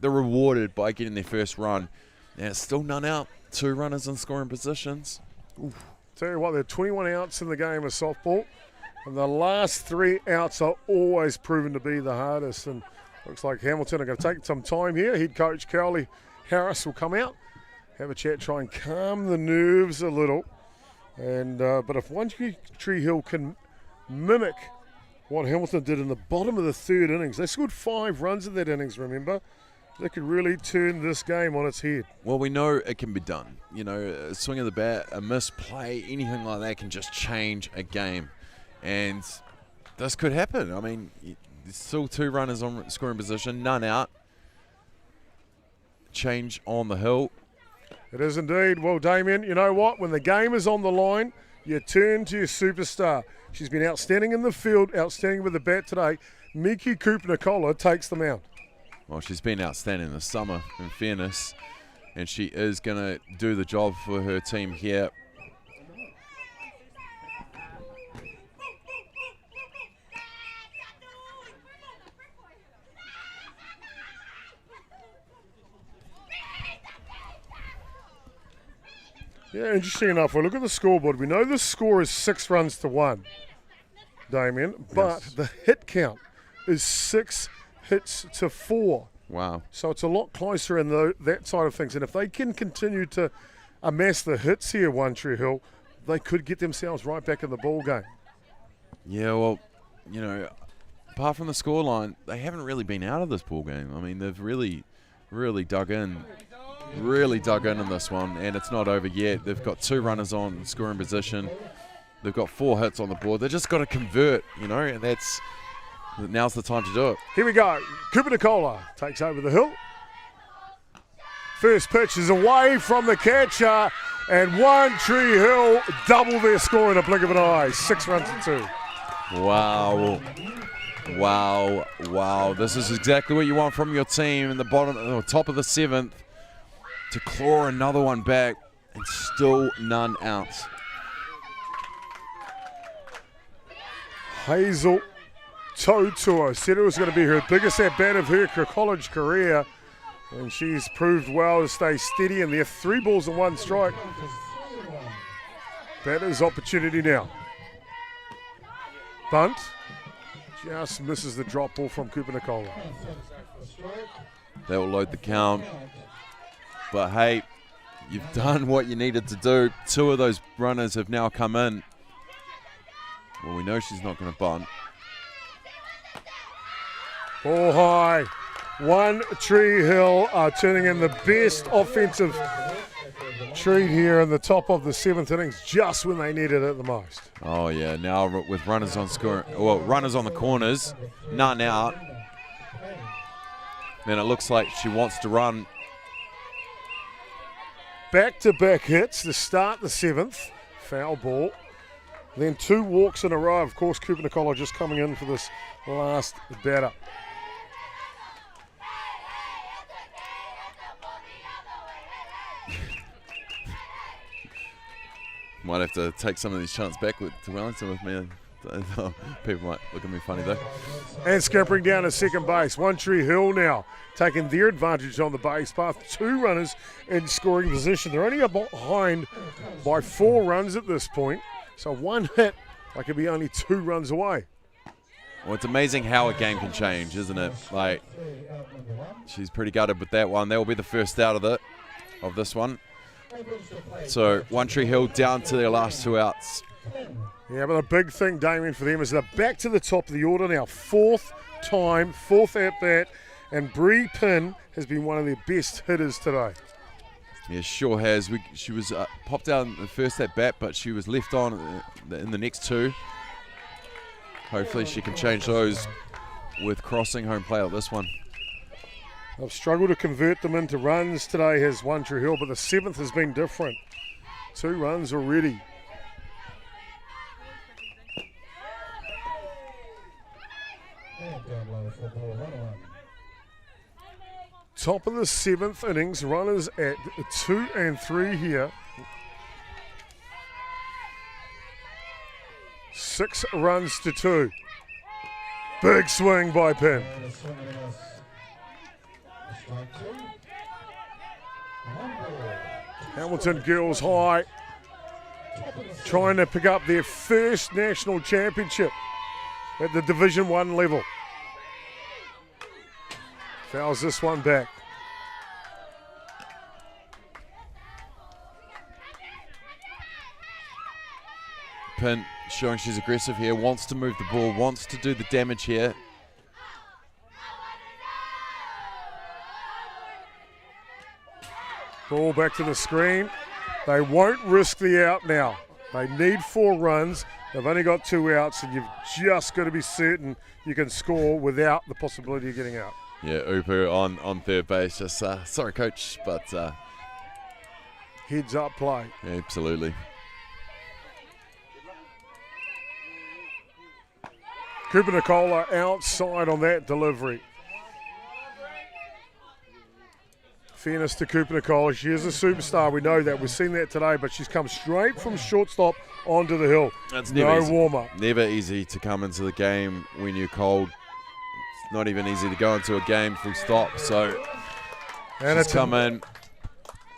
they're rewarded by getting their first run. And it's still none out. 2 runners in scoring positions. Oof. Tell you what, there are 21 outs in the game of softball, and the last 3 outs are always proven to be the hardest. And looks like Hamilton are going to take some time here. Head coach Cowley Harris will come out, have a chat, try and calm the nerves a little. And but if One Tree Hill can mimic what Hamilton did in the bottom of the 3rd innings, they scored 5 runs in that innings, remember? They could really turn this game on its head. Well, we know it can be done. You know, a swing of the bat, a misplay, anything like that can just change a game. And this could happen. I mean, there's still 2 runners on scoring position, none out. Change on the hill. It is indeed. Well, Damien, you know what? When the game is on the line, you turn to your superstar. She's been outstanding in the field, outstanding with the bat today. Meeki Cooper-Nicola takes the mound. Well, she's been outstanding this summer, in fairness, and she is going to do the job for her team here. Yeah, interesting enough. Well, look at the scoreboard. We know the score is 6 runs to 1, Damien, but Yes. the hit count is 6 hits to 4. Wow. So it's a lot closer in that side of things. And if they can continue to amass the hits here, One Tree Hill, they could get themselves right back in the ball game. Yeah, well, you know, apart from the scoreline, they haven't really been out of this ball game. I mean, they've really dug in. Really dug in this one, and it's not over yet. They've got 2 runners on scoring position. They've got 4 hits on the board. They've just got to convert, you know, and now's the time to do it. Here we go. Cooper-Nicola takes over the hill. First pitch is away from the catcher, and One Tree Hill double their score in a blink of an eye. 6 runs to 2. Wow. Wow. This is exactly what you want from your team in the bottom or top of the 7th. To claw another one back, and still none out. Hazel Totua said it was going to be her biggest at-bat of her college career, and she's proved well to stay steady, and they're 3 balls and 1 strike. Batter's opportunity now. Bunt. Just misses the drop ball from Cooper-Nicola. They will load the count. But hey, you've done what you needed to do. 2 of those runners have now come in. Well, we know she's not going to bunt. Ball high. One Tree Hill are turning in the best offensive treat here in the top of the 7th innings, just when they needed it the most. Oh yeah, now with runners on scoring, well, runners on the corners, none out. Then it looks like she wants to run. Back-to-back hits to start the 7th. Foul ball. Then 2 walks in a row. Of course, Cooper-Nicola just coming in for this last batter. Might have to take some of these chants back to Wellington with me. People might look at me funny though. And scampering down to second base. One Tree Hill now taking their advantage on the base path. 2 runners in scoring position. They're only behind by 4 runs at this point. So 1 hit, they could be only 2 runs away. Well, it's amazing how a game can change, isn't it? Like, she's pretty gutted with that one. That will be the first out of this one. So One Tree Hill down to their last 2 outs. Yeah, but the big thing, Damien, for them is they're back to the top of the order now. Fourth at bat, and Bree Pinn has been one of their best hitters today. Yeah, sure has. She was popped out in the first at bat, but she was left on in the next two. Hopefully she can change those with crossing home plate like this one. They've struggled to convert them into runs today, has One Tree Hill, but the seventh has been different. 2 runs already. Top of the 7th innings, runners at 2 and 3 here. 6 runs to 2. Big swing by Pinn. Hamilton girls high, trying to pick up their first national championship at the Division 1 level. Fouls this one back. Pinn showing she's aggressive here, wants to move the ball, wants to do the damage here. Ball back to the screen. They won't risk the out now. They need 4 runs. They've only got 2 outs, and you've just got to be certain you can score without the possibility of getting out. Yeah, Upu on third base. Just sorry, coach, but Heads up play. absolutely. Cooper-Nicola outside on that delivery. Fairness to Cooper-Nicola, she is a superstar, we know that. We've seen that today, but she's come straight from shortstop onto the hill. That's no never easy. warm-up. Never easy to come into the game when you're cold. It's not even easy to go into a game full stop. So And she's come in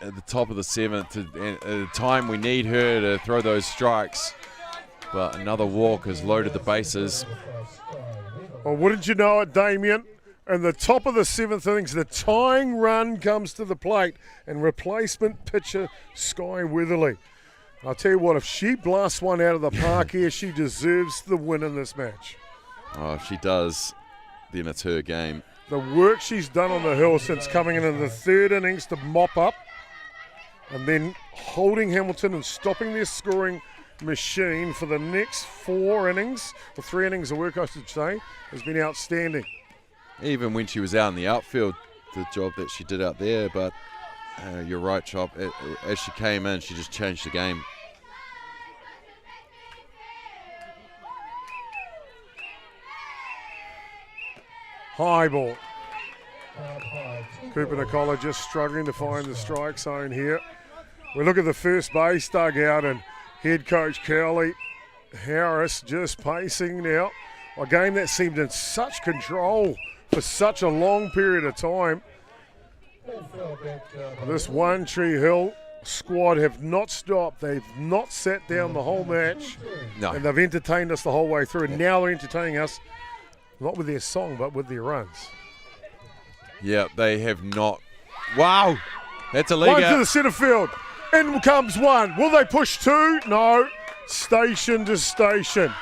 at the top of the 7th at a time we need her to throw those strikes. But another walk has loaded the bases. Well, wouldn't you know it, Damien? In the top of the 7th innings, the tying run comes to the plate, and replacement pitcher Skye Weatherley. I'll tell you what, if she blasts one out of the park here, she deserves the win in this match. Oh, if she does, then it's her game. The work she's done on the hill since coming in the 3rd innings to mop up, and then holding Hamilton and stopping their scoring machine for the next 4 innings, or 3 innings of work I should say, has been outstanding. Even when she was out in the outfield, the job that she did out there, but you're right, Chop. As she came in, she just changed the game. High ball. Cooper-Nicola just struggling to find the strike zone here. We look at the first base dugout, and head coach Kelly Harris just pacing now. A game that seemed in such control for such a long period of time. This One Tree Hill squad have not stopped. They've not sat down the whole match. No. And they've entertained us the whole way through. And now they're entertaining us, not with their song, but with their runs. Yeah, they have not. Wow, that's a league One to out. the centre field. In comes one. Will they push 2? No. Station to station.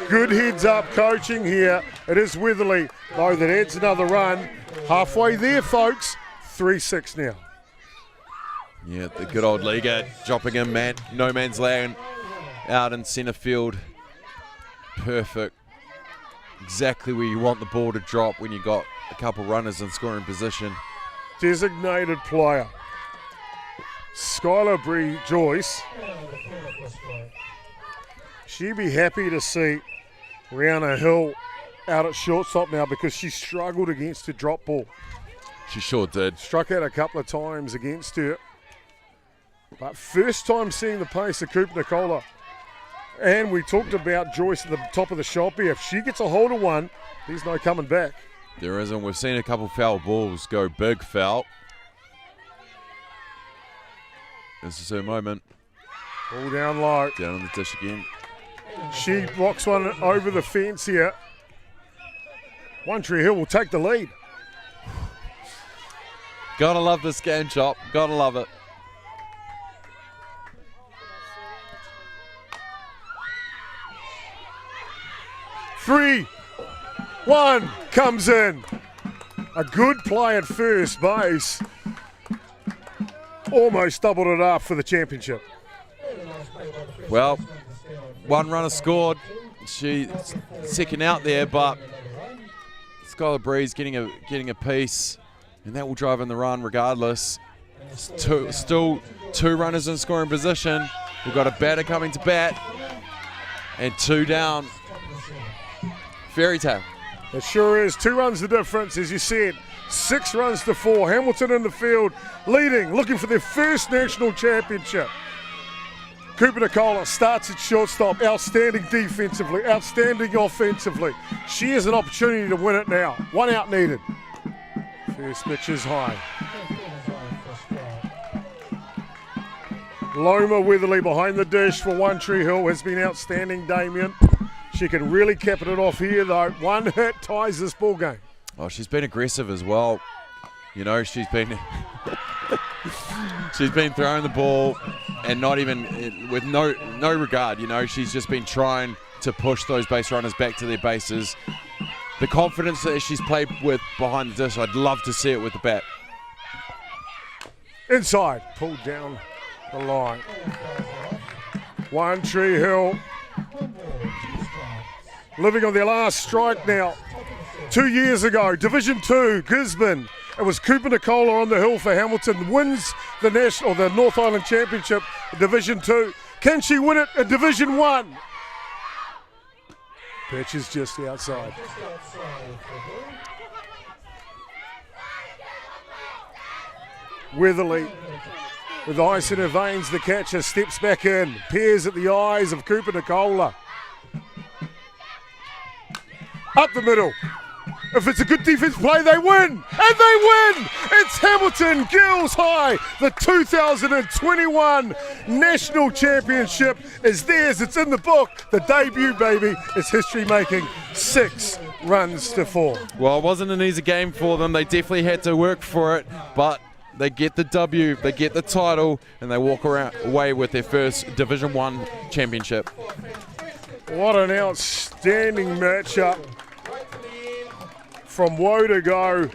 Good heads up coaching here. It is Weatherly, though, that adds another run. Halfway there, folks. 3-6 now. Yeah, the good old Liga dropping in no man's land out in centre field. Perfect. Exactly where you want the ball to drop when you got a couple runners in scoring position. Designated player. Skylahbreeze Joyce. She'd be happy to see Riana Hill out at shortstop now because she struggled against her drop ball. She sure did. Struck out a couple of times against her. But first time seeing the pace of Cooper-Nicola. And we talked about Joyce at the top of the shop here. If she gets a hold of one, there's no coming back. There isn't. We've seen a couple foul balls go big foul. This is her moment. All down low. Down on the dish again. She blocks one over the fence here. One Tree Hill will take the lead. Gotta love this game, Chop. Gotta love it. 3, 1, comes in. A good play at first base. Almost doubled it up for the championship. Well, one runner scored. She's second out there, but Skylahbreeze getting a piece, and that will drive in the run regardless. Still two runners in scoring position. We've got a batter coming to bat, and 2 down. Fairy tale. It sure is. 2 runs the difference, as you said. 6 runs to 4. Hamilton in the field, leading, looking for their first national championship. Cooper-Nicola starts at shortstop, outstanding defensively, outstanding offensively. She has an opportunity to win it now. 1 out needed. First pitch is high. Loma Weatherley behind the dish for One Tree Hill has been outstanding, Damien. She can really cap it off here though. 1 hit ties this ball game. Oh, she's been aggressive as well. You know, she's been throwing the ball and not even with no regard. You know, she's just been trying to push those base runners back to their bases. The confidence that she's played with behind the dish, I'd love to see it with the bat. Inside, pulled down the line. One Tree Hill living on their last strike now. 2 years ago, Division 2, Gisborne. It was Cooper-Nicola on the hill for Hamilton. Wins the national, the North Island Championship, Division 2. Can she win it in Division 1? Pitch is just outside. Weatherley, with ice in her veins, the catcher steps back in, peers at the eyes of Cooper-Nicola. Up the middle. If it's a good defense play, they win! And they win! It's Hamilton Girls High. The 2021 National Championship is theirs. It's in the book. The debut, baby, is history making. 6 runs to 4. Well, it wasn't an easy game for them. They definitely had to work for it, but they get the W, they get the title, and they walk away with their first Division 1 championship. What an outstanding matchup. From woe to go,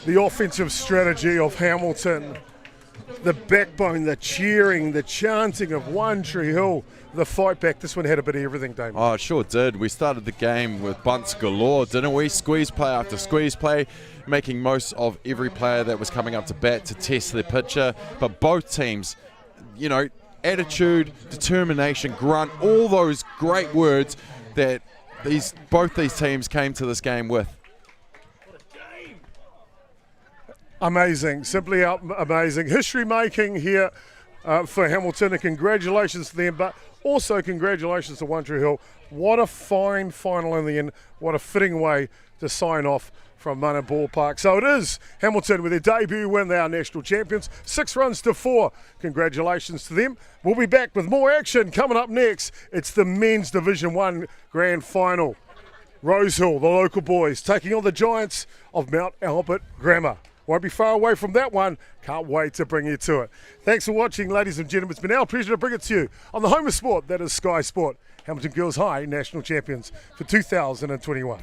the offensive strategy of Hamilton, the backbone, the cheering, the chanting of One Tree Hill, the fight back. This one had a bit of everything, Damien. Oh, it sure did. We started the game with bunts galore, didn't we? Squeeze play after squeeze play, making most of every player that was coming up to bat to test their pitcher. But both teams, you know, attitude, determination, grunt, all those great words that both these teams came to this game with. Amazing, simply amazing. History making here for Hamilton, and congratulations to them, but also congratulations to One Tree Hill. What a fine final in the end. What a fitting way to sign off from Mana Ballpark. So it is Hamilton with their debut win. They are national champions. 6 runs to 4. Congratulations to them. We'll be back with more action coming up next. It's the Men's Division 1 Grand Final. Rosehill, the local boys, taking on the Giants of Mount Albert Grammar. Won't be far away from that one. Can't wait to bring you to it. Thanks for watching, ladies and gentlemen. It's been our pleasure to bring it to you on the home of sport, that is Sky Sport. Hamilton Girls High national champions for 2021.